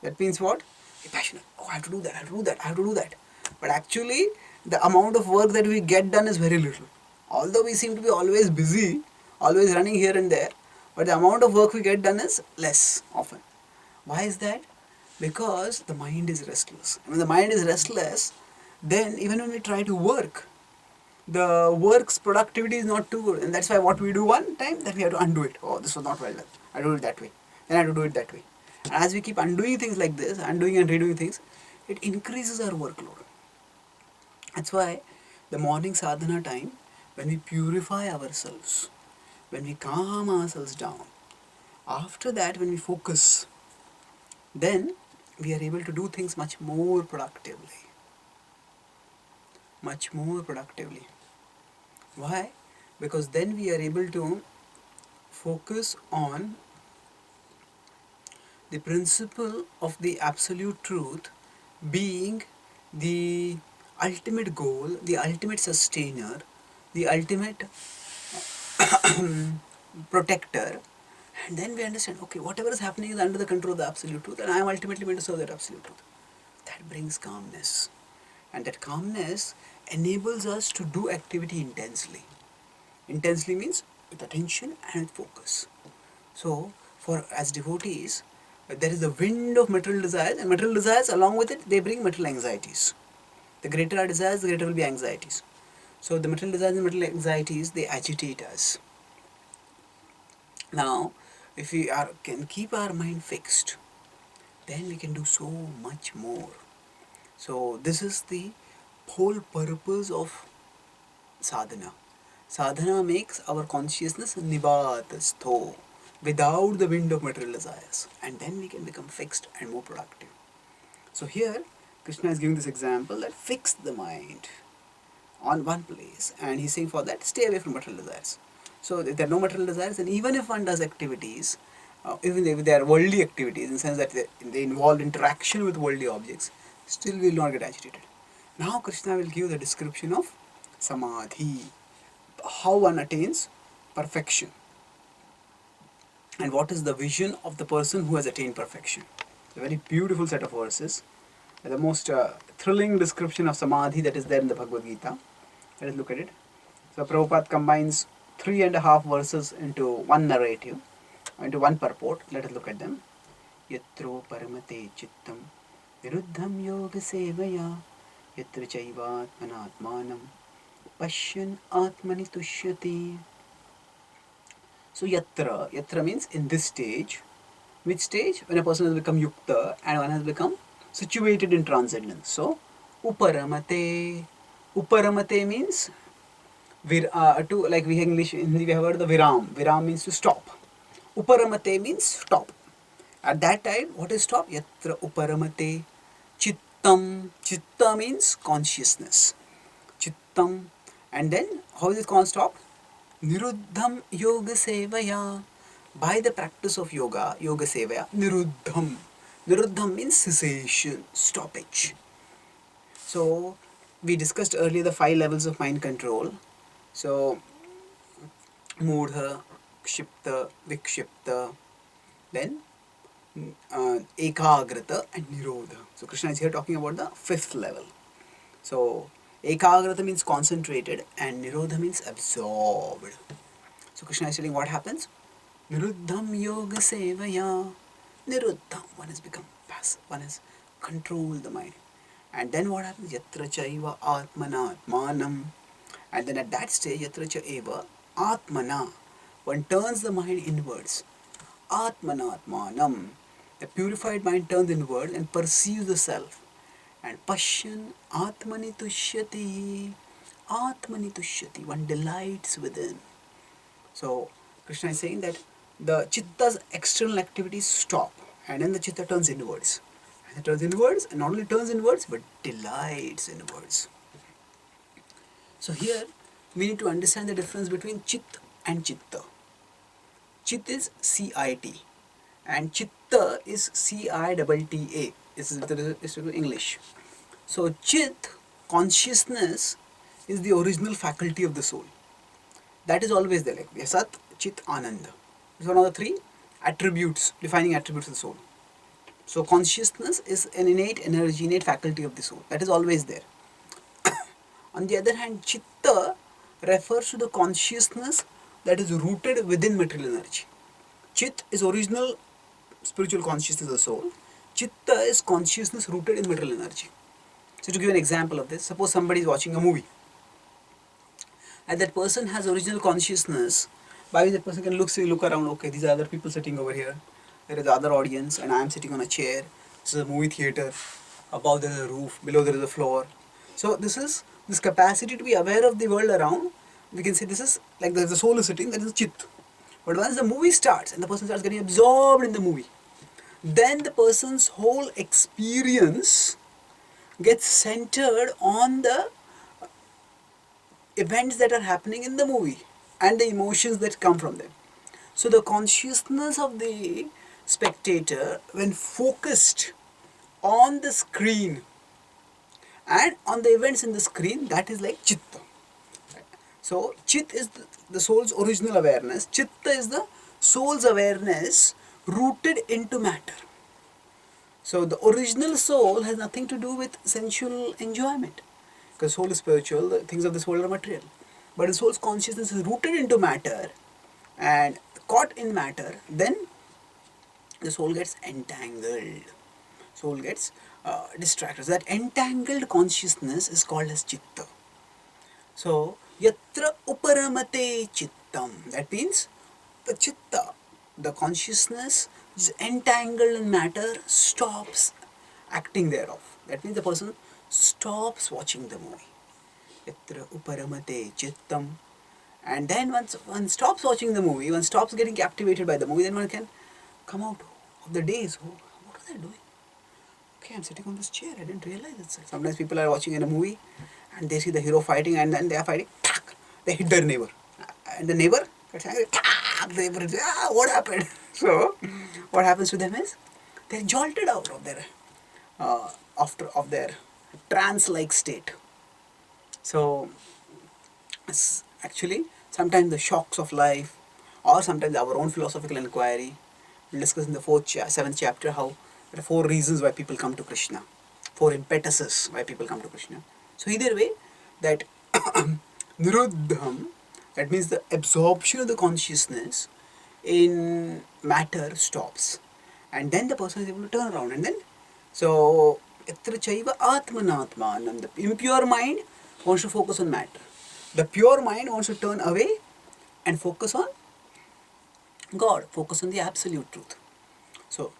That means what? Be passionate. Oh, I have to do that, I have to do that, I have to do that. But actually, the amount of work that we get done is very little. Although we seem to be always busy, always running here and there, but the amount of work we get done is less often. Why is that? Because the mind is restless. When the mind is restless, then even when we try to work, the work's productivity is not too good. And that's why what we do one time, then we have to undo it. Oh, this was not well done. I do it that way. Then I have to do it that way. And as we keep undoing things like this, undoing and redoing things, it increases our workload. That's why the morning sadhana time, when we purify ourselves, when we calm ourselves down, after that when we focus, then we are able to do things much more productively. Much more productively. Why? Because then we are able to focus on the principle of the absolute truth being the ultimate goal, the ultimate sustainer, the ultimate protector. And then we understand, okay, whatever is happening is under the control of the absolute truth, and I am ultimately going to serve that absolute truth. That brings calmness. And that calmness enables us to do activity intensely. Intensely means with attention and with focus. So, as devotees, there is the wind of material desires, and material desires along with it, they bring material anxieties. The greater our desires, the greater will be anxieties. So the material desires and material anxieties, they agitate us. Now, if we can keep our mind fixed, then we can do so much more. So this is the whole purpose of sadhana. Sadhana makes our consciousness nivatastho, without the wind of material desires, and then we can become fixed and more productive. So here Krishna is giving this example that fix the mind on one place, and he's saying for that stay away from material desires. So if there are no material desires, then even if one does activities, even if they are worldly activities, in the sense that they involve interaction with worldly objects, still we will not get agitated. Now Krishna will give the description of samadhi, how one attains perfection, and what is the vision of the person who has attained perfection. A very beautiful set of verses, the most thrilling description of samadhi that is there in the Bhagavad Gita. Let us look at it. So Prabhupada combines 3.5 verses into one narrative, into one purport. Let us look at them. Yatro paramate chittam viruddham yoga sevaya yatra chaivatmanatmanam pashyan atmani tushyati. So yatra means in this stage. Which stage? When a person has become yukta and one has become situated in transcendence. So uparamate means like we English in Hindi we have heard the viram. Viram means to stop. Uparamate means stop. At that time, what is stop? Yatra uparamate chittam. Chitta means consciousness. Chittam. And then how is it called stop? Niruddham yoga sevaya. By the practice of yoga sevaya, niruddham. Niruddham means cessation, stoppage. So we discussed earlier the 5 levels of mind control. So Mudha, Kshipta, Vikshipta, then Ekagrata and Nirodha. So Krishna is here talking about the 5th level. So Ekagrata means concentrated and Nirodha means absorbed. So Krishna is telling what happens? Niruddham yoga sevaya. Niruddham, one has become passive, one has controlled the mind. And then what happens? Yatra chaiva atmana atmanam. And then at that stage, yatra cha eva atmana, one turns the mind inwards. Atmana atmanam, the purified mind turns inward and perceives the self. And pashyan atmani tushyati. Atmani tushyati, one delights within. So Krishna is saying that the chitta's external activities stop and then the chitta turns inwards. And it turns inwards and not only turns inwards but delights inwards. So here we need to understand the difference between chit and chitta. Chit is C-I-T and chitta is C-I-T-T-A. This is English. So chit, consciousness, is the original faculty of the soul. That is always there, like Yasat, Chit, Ananda. It's one of the 3 attributes, defining attributes of the soul. So consciousness is an innate energy, innate faculty of the soul. That is always there. On the other hand, Chitta refers to the consciousness that is rooted within material energy. Chit is original spiritual consciousness of the soul. Chitta is consciousness rooted in material energy. So to give an example of this, suppose somebody is watching a movie and that person has original consciousness by which that person can look around, okay, these are other people sitting over here, there is the other audience and I am sitting on a chair, this is a movie theater, above there is a roof, below there is a floor. So this capacity to be aware of the world around, we can say this is like the soul is sitting, that is chit. But once the movie starts and the person starts getting absorbed in the movie, then the person's whole experience gets centered on the events that are happening in the movie and the emotions that come from them. So the consciousness of the spectator, when focused on the screen and on the events in the screen, that is like chitta. So chit is the soul's original awareness. Chitta is the soul's awareness rooted into matter. So the original soul has nothing to do with sensual enjoyment, because soul is spiritual, the things of this world are material. But the soul's consciousness is rooted into matter and caught in matter, then the soul gets entangled. Soul gets distractors. That entangled consciousness is called as chitta. So, yatra uparamate chittam. That means the chitta, the consciousness which is entangled in matter, stops acting thereof. That means the person stops watching the movie. Yatra uparamate chittam. And then once one stops watching the movie, one stops getting captivated by the movie, then one can come out of the days. Oh, what was I doing? Okay, I'm sitting on this chair. I didn't realize it. Sometimes people are watching in a movie and they see the hero fighting and then they are fighting. They hit their neighbor. And the neighbor gets angry. The neighbor, what happened? So, what happens to them is they're jolted out of their of their trance-like state. So, actually, sometimes the shocks of life, or sometimes our own philosophical inquiry. We'll discuss in the seventh chapter how there are four reasons why people come to Krishna, four impetuses why people come to Krishna. So either way, that niruddham, that means the absorption of the consciousness in matter stops, and then the person is able to turn around, and then so yatra chaiva atmanatmanam, the impure mind wants to focus on matter. The pure mind wants to turn away and focus on God, focus on the absolute truth. So,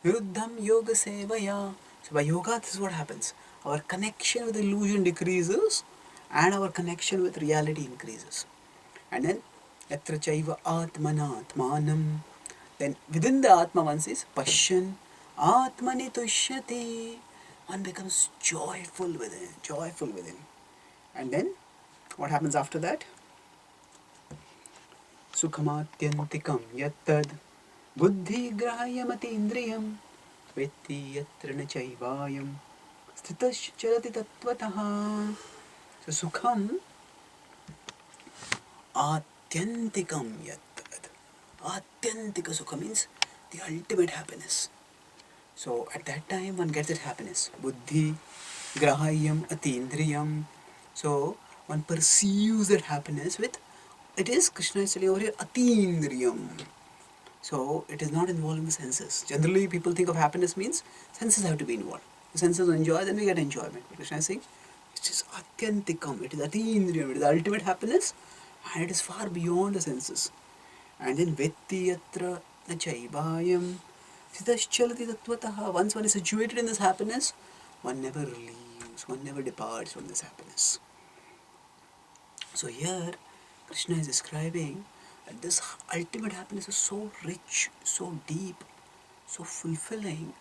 Viruddham Yoga Sevaya. So, by yoga, this is what happens. Our connection with illusion decreases and our connection with reality increases. And then, Yatra Chaiva Atmana Atmanam. Then, within the Atma, one says, Pashyan Atmani Tushyati. One becomes joyful within, joyful within. And then, what happens after that? Sukhamatyantikam yattad buddhigrahyamatindriyam vetti yatra na chaivayam sthitash charati tattvataha. So sukham atyantikam yattad. Atyantika sukha means the ultimate happiness. So at that time one gets that happiness. Buddhi grahayam atindriyam. So one perceives that happiness with, it is, Krishna is telling over here, atindriyam. So it is not involving the senses. Generally people think of happiness means senses have to be involved. The senses enjoy, then we get enjoyment. But Krishna is saying it is atyantikam, it is atindriyam, it is the ultimate happiness and it is far beyond the senses. And then vetti yatra na chaibayam sitaschalati tattvataha. Once one is situated in this happiness, one never leaves, one never departs from this happiness. So here Krishna is describing that this ultimate happiness is so rich, so deep, so fulfilling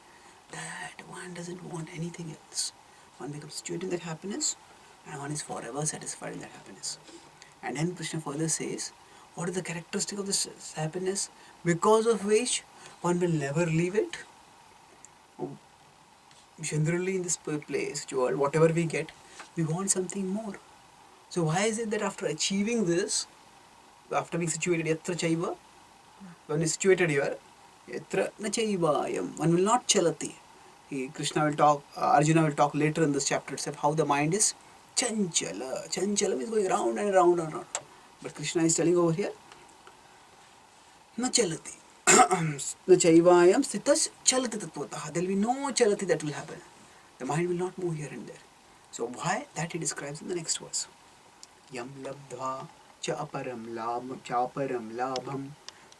that one doesn't want anything else. One becomes situated in that happiness and one is forever satisfied in that happiness. And then Krishna further says, what is the characteristic of this happiness because of which one will never leave it? Generally in this place, world, whatever we get, we want something more. So why is it that after achieving this, after being situated yatra chaiva, one is situated here, yatra na chaivayam, one will not chalati. Krishna will talk, Arjuna will talk later in this chapter itself how the mind is chanchala. Chanchalam is going round and round and round. But Krishna is telling over here, na chalati. Na chaivayam stitas chalati tattvataha. There will be no chalati that will happen. The mind will not move here and there. So why? That he describes in the next verse. Yam labdha cha aparam labham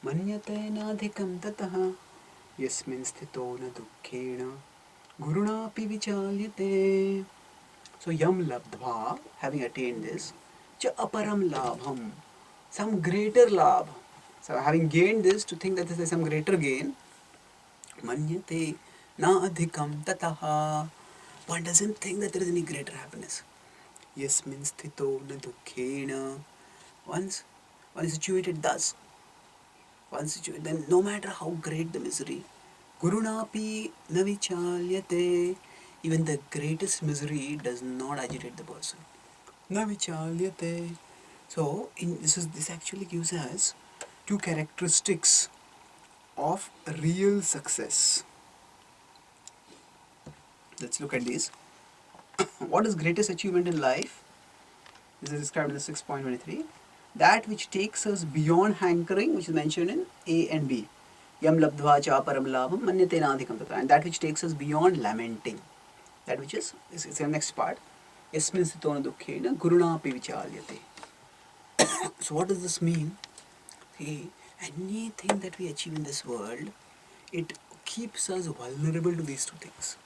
manyate nadhikam tataha yasmin sthito na dukkhena gurunapi vichalyate. So yam labdha, having attained this, cha aparam labham, some greater labh. So having gained this, to think that this is some greater gain, manyate na adhikam tataha, one doesn't think that there is any greater happiness. Yasmin sthito na dukkhena. Once one is situated thus, then no matter how great the misery, gurunapi na vichalyate, even the greatest misery does not agitate the person. Na vichalyate. So this actually gives us two characteristics of real success. Let's look at these. What is greatest achievement in life? This is described in the 6.23. That which takes us beyond hankering, which is mentioned in A and B. Yam labdhva cha param labham manyate nadhikam tatra. And that which takes us beyond lamenting. That which is the next part. Yasmin sthitona dukkhena gurunapi vichalyate. So what does this mean? See, anything that we achieve in this world, it keeps us vulnerable to these two things.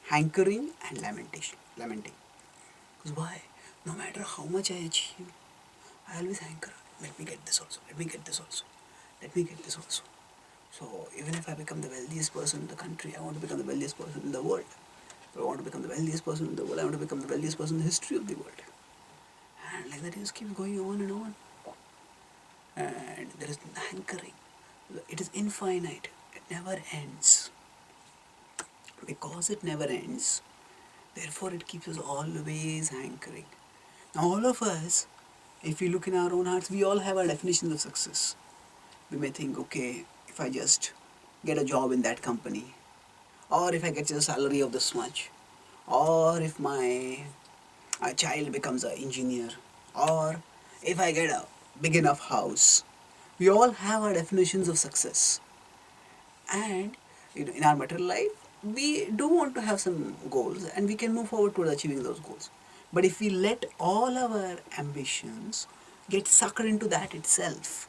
Hankering and lamentation. Lamenting. Because why? No matter how much I achieve, I always hanker. Let me get this also. Let me get this also. Let me get this also. So even if I become the wealthiest person in the country, I want to become the wealthiest person in the world. If I want to become the wealthiest person in the world, I want to become the wealthiest person in the history of the world. And like that, it just keeps going on and on. And there is hankering. It is infinite. It never ends. Because it never ends, therefore it keeps us always hankering. Now all of us, if we look in our own hearts, we all have our definitions of success. We may think, okay, if I just get a job in that company, or if I get a salary of this much, or if my child becomes an engineer, or if I get a big enough house. We all have our definitions of success. And in our material life, we do want to have some goals and we can move forward towards achieving those goals. But if we let all our ambitions get sucked into that itself,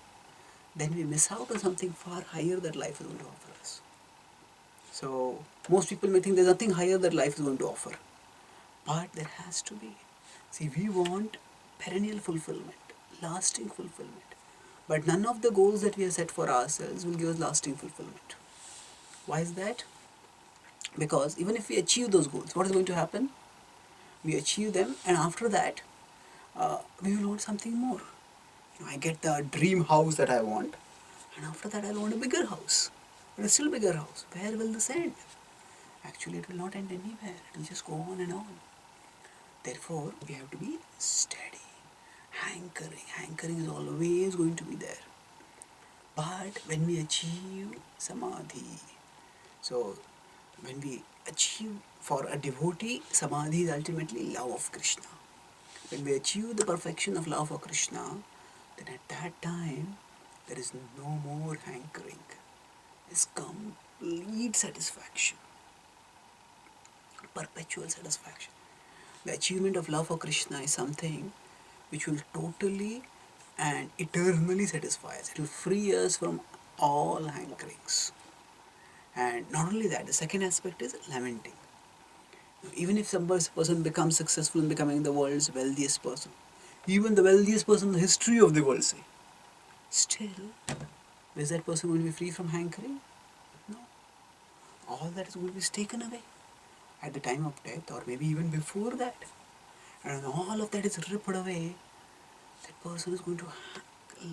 then we miss out on something far higher that life is going to offer us. So most people may think there's nothing higher that life is going to offer. But there has to be. See, we want perennial fulfillment, lasting fulfillment. But none of the goals that we have set for ourselves will give us lasting fulfillment. Why is that? Because even if we achieve those goals, what is going to happen? We achieve them, and after that, we will want something more. I get the dream house that I want, and after that, I'll want a bigger house, but a still bigger house. Where will this end? Actually, it will not end anywhere. It will just go on and on. Therefore, we have to be steady. Hankering. Hankering is always going to be there. But when we achieve samadhi, so when we achieve, for a devotee, samadhi is ultimately love of Krishna. When we achieve the perfection of love for Krishna, then at that time there is no more hankering. It's complete satisfaction, perpetual satisfaction. The achievement of love for Krishna is something which will totally and eternally satisfy us. It will free us from all hankerings. And not only that, the second aspect is lamenting. Even if some person becomes successful in becoming the world's wealthiest person, even the wealthiest person in the history of the world, say, still, is that person going to be free from hankering? No. All that is going to be taken away at the time of death, or maybe even before that. And when all of that is ripped away, that person is going to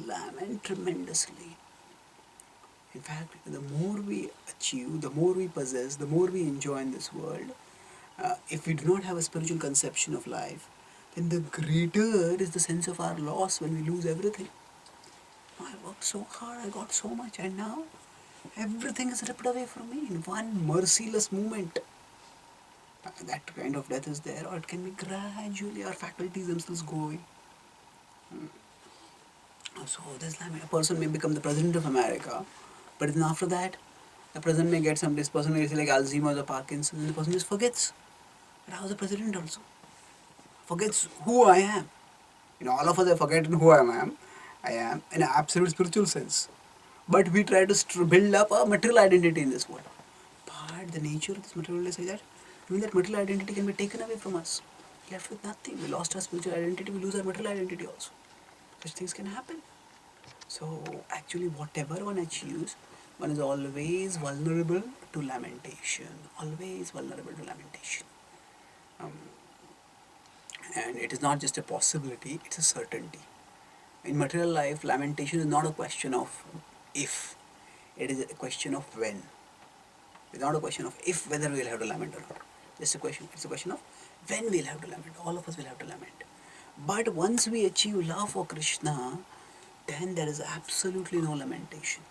lament tremendously. In fact, the more we achieve, the more we possess, the more we enjoy in this world, if we do not have a spiritual conception of life, then the greater is the sense of our loss when we lose everything. I worked so hard, I got so much, and now everything is ripped away from me in one merciless moment. That kind of death is there, or it can be gradually our faculties themselves go away. So this time a person may become the president of America, but then after that, the president may get this person may get like Alzheimer's or Parkinson's, and the person just forgets that I was the president also. Forgets who I am. All of us have forgotten who I am. I am in an absolute spiritual sense. But we try to build up a material identity in this world. But the nature of this material is like that even that material identity can be taken away from us. Left with nothing. We lost our spiritual identity, we lose our material identity also. Such things can happen. So actually whatever one achieves, one is always vulnerable to lamentation. Always vulnerable to lamentation. And it is not just a possibility, it's a certainty. In material life, lamentation is not a question of if, it is a question of when. It's not a question of if whether we'll have to lament or not. It's a question of when we'll have to lament. All of us will have to lament. But once we achieve love for Krishna, then there is absolutely no lamentation.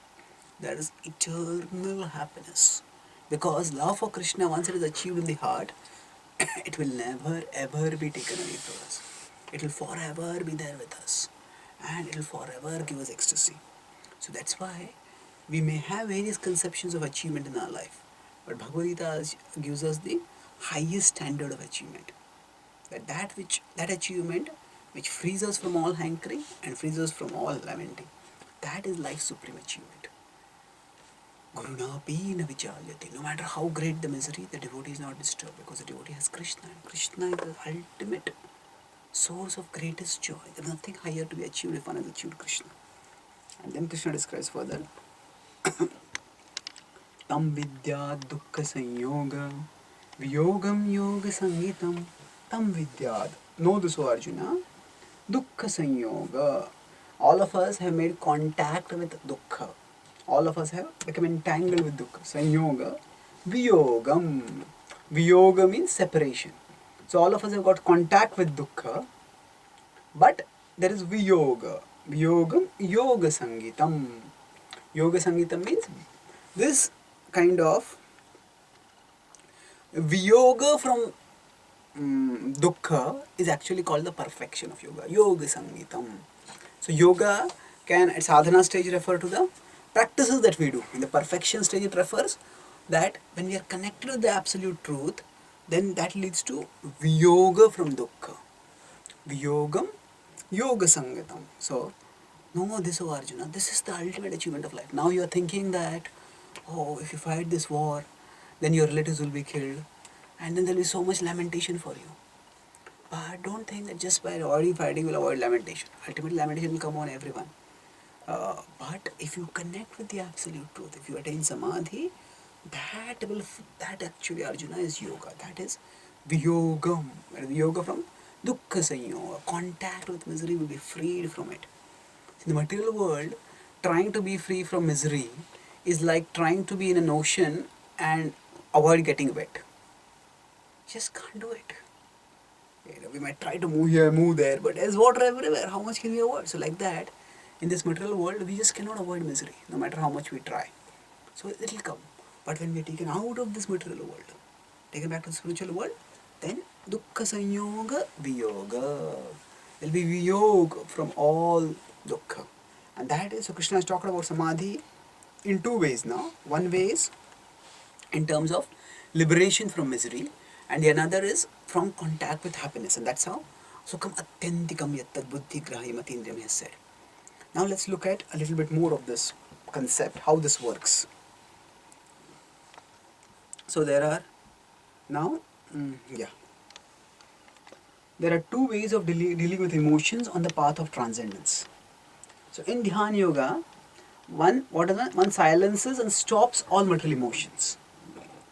There is eternal happiness. Because love for Krishna, once it is achieved in the heart, it will never ever be taken away from us. It will forever be there with us. And it will forever give us ecstasy. So that's why We may have various conceptions of achievement in our life, but Bhagavad Gita gives us the highest standard of achievement. That achievement which frees us from all hankering and frees us from all lamenting. That is life's supreme achievement. Guruna Pina Vichalyati. No matter how great the misery, the devotee is not disturbed because the devotee has Krishna. And Krishna is the ultimate source of greatest joy. There is nothing higher to be achieved if one has achieved Krishna. And then Krishna describes further Tam Vidya Dukkha Sanyoga Viyogam Yoga Sangitam Tam Vidyad. Know this, O Arjuna. Dukkha Sanyoga. All of us have made contact with Dukkha. All of us have become entangled with Dukkha. Sanyoga. Viyogam. Viyoga means separation. So all of us have got contact with Dukkha. But there is Viyoga. Viyogam Yoga Sangitam. Yoga Sangitam means this kind of Viyoga from Dukkha is actually called the perfection of yoga. Yoga Sangitam. So yoga can at sadhana stage refer to the practices that we do. In the perfection stage it refers that when we are connected with the absolute truth, then that leads to Viyoga from Dukkha. Viyogam Yoga Sangitam. So know this, O Arjuna, this is the ultimate achievement of life. Now you are thinking that, oh, if you fight this war, then your relatives will be killed, and then there will be so much lamentation for you. But don't think that just by already fighting will avoid lamentation. Ultimately, lamentation will come on everyone. But if you connect with the absolute truth, if you attain samadhi, that actually Arjuna is yoga. That is viyogam. Yoga from dukkha sanyoga. Contact with misery will be freed from it. In the material world, trying to be free from misery is like trying to be in an ocean and avoid getting wet. Just can't do it. We might try to move here, move there, but there's water everywhere. How much can we avoid? So like that, in this material world, we just cannot avoid misery, no matter how much we try. So it will come. But when we are taken out of this material world, taken back to the spiritual world, then dukkha sanyoga viyoga. There will be viyog from all dukkha. And that is, so Krishna is talking about samadhi in two ways now. One way is in terms of liberation from misery, and the another is from contact with happiness, and that's how Sukham Atyantikam Yattad Buddhi Grahi Matindriyam has said. Now let's look at a little bit more of this concept, how this works. So there are now, there are two ways of dealing with emotions on the path of transcendence. So in Dhyan Yoga, one silences and stops all material emotions.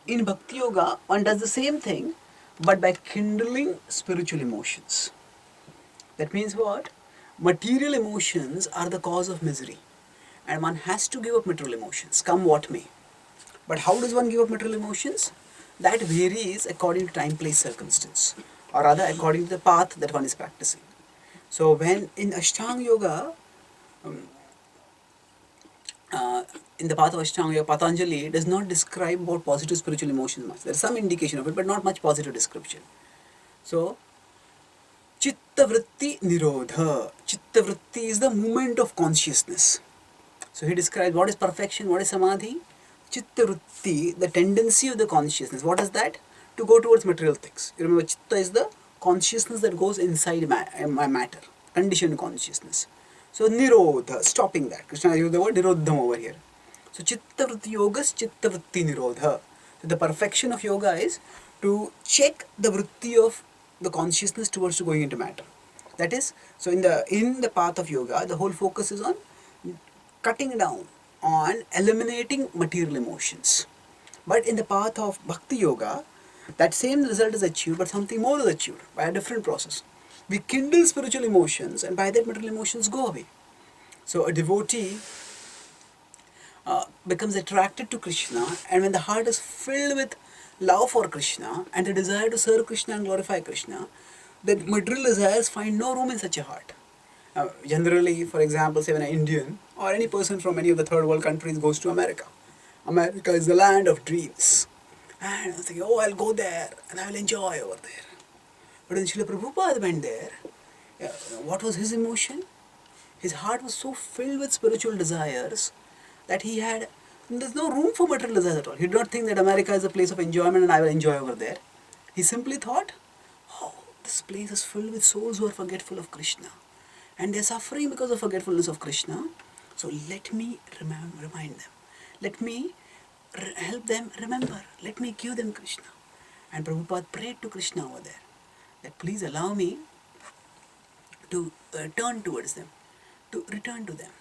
In Bhakti Yoga, one does the same thing, but by kindling spiritual emotions. That means what? Material emotions are the cause of misery, and one has to give up material emotions, come what may. But how does one give up material emotions? That varies according to time, place, circumstance, or rather according to the path that one is practicing. So when in Ashtanga Yoga, in the path of Ashtanga Yoga, Patanjali does not describe about positive spiritual emotions much. There is some indication of it, but not much positive description. So, Chitta Vritti Nirodha. Chitta Vritti is the movement of consciousness. So he describes what is perfection, what is samadhi. Chitta Vritti, the tendency of the consciousness. What is that? To go towards material things. You remember, Chitta is the consciousness that goes inside matter, conditioned consciousness. So Nirodha, stopping that. Krishna used the word Nirodham over here. So Chitta Vritti Yoga is Chitta Vritti Nirodha. So the perfection of yoga is to check the vritti of the consciousness towards going into matter. That is, so in the path of yoga, the whole focus is on cutting down, on eliminating material emotions. But in the path of bhakti yoga, that same result is achieved, but something more is achieved by a different process. We kindle spiritual emotions, and by that material emotions go away. So a devotee becomes attracted to Krishna, and when the heart is filled with love for Krishna and the desire to serve Krishna and glorify Krishna, then material desires find no room in such a heart. Generally, for example, say when an Indian or any person from any of the third world countries goes to America, America is the land of dreams. And I'm thinking, oh, I'll go there and I will enjoy over there. But when Srila Prabhupada went there, what was his emotion? His heart was so filled with spiritual desires that there's no room for material desires at all. He did not think that America is a place of enjoyment and I will enjoy over there. He simply thought, oh, this place is filled with souls who are forgetful of Krishna. And they're suffering because of forgetfulness of Krishna. So let me remind them. Let me help them remember. Let me give them Krishna. And Prabhupada prayed to Krishna over there that please allow me to turn towards them, to return to them.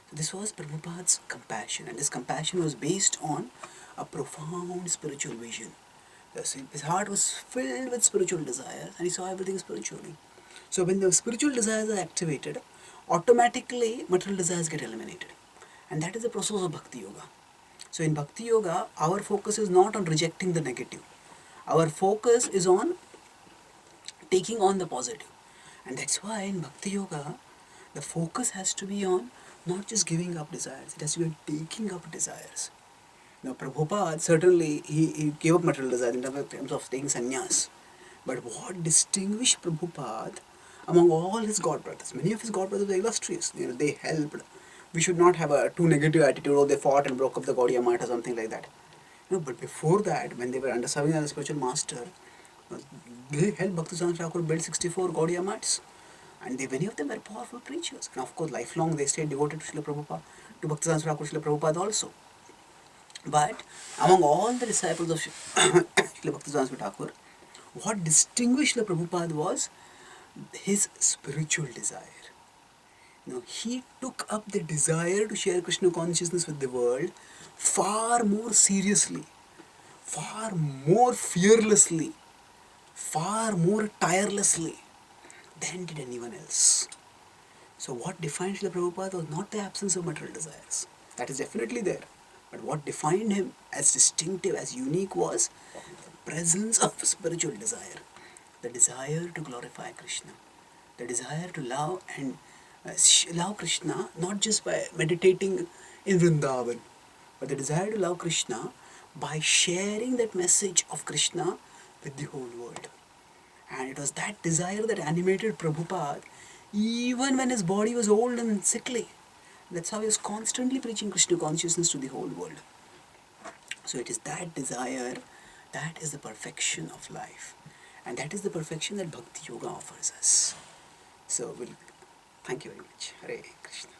So this was Prabhupada's compassion, and this compassion was based on a profound spiritual vision. His heart was filled with spiritual desires and he saw everything spiritually. So when the spiritual desires are activated, automatically material desires get eliminated. And that is the process of Bhakti Yoga. So in Bhakti Yoga, our focus is not on rejecting the negative. Our focus is on taking on the positive. And that's why in Bhakti Yoga, the focus has to be on not just giving up desires, it has to be on taking up desires. Now, Prabhupada, certainly, he gave up material desires in terms of taking sannyas. But what distinguished Prabhupada among all his god brothers? Many of his god brothers were illustrious. They helped. We should not have a too negative attitude, or they fought and broke up the Gaudiya Math or something like that. But before that, when they were under serving as a spiritual master, they helped Bhaktisiddhanta Thakur build 64 Gaudiya Maths. And many of them were powerful preachers. And of course, lifelong they stayed devoted to Srila Prabhupada, to Bhaktisiddhanta Thakur, Srila Prabhupada also. But among all the disciples of Srila Bhaktisiddhanta Thakur, what distinguished Srila Prabhupada was his spiritual desire. He took up the desire to share Krishna consciousness with the world far more seriously, far more fearlessly, far more tirelessly than did anyone else. So what defined Srila Prabhupada was not the absence of material desires. That is definitely there. But what defined him as distinctive, as unique was the presence of spiritual desire. The desire to glorify Krishna. The desire to love and love Krishna not just by meditating in Vrindavan, but the desire to love Krishna by sharing that message of Krishna with the whole world. And it was that desire that animated Prabhupada even when his body was old and sickly. That's how he was constantly preaching Krishna consciousness to the whole world. So it is that desire that is the perfection of life. And that is the perfection that Bhakti Yoga offers us. So thank you very much. Hare Krishna.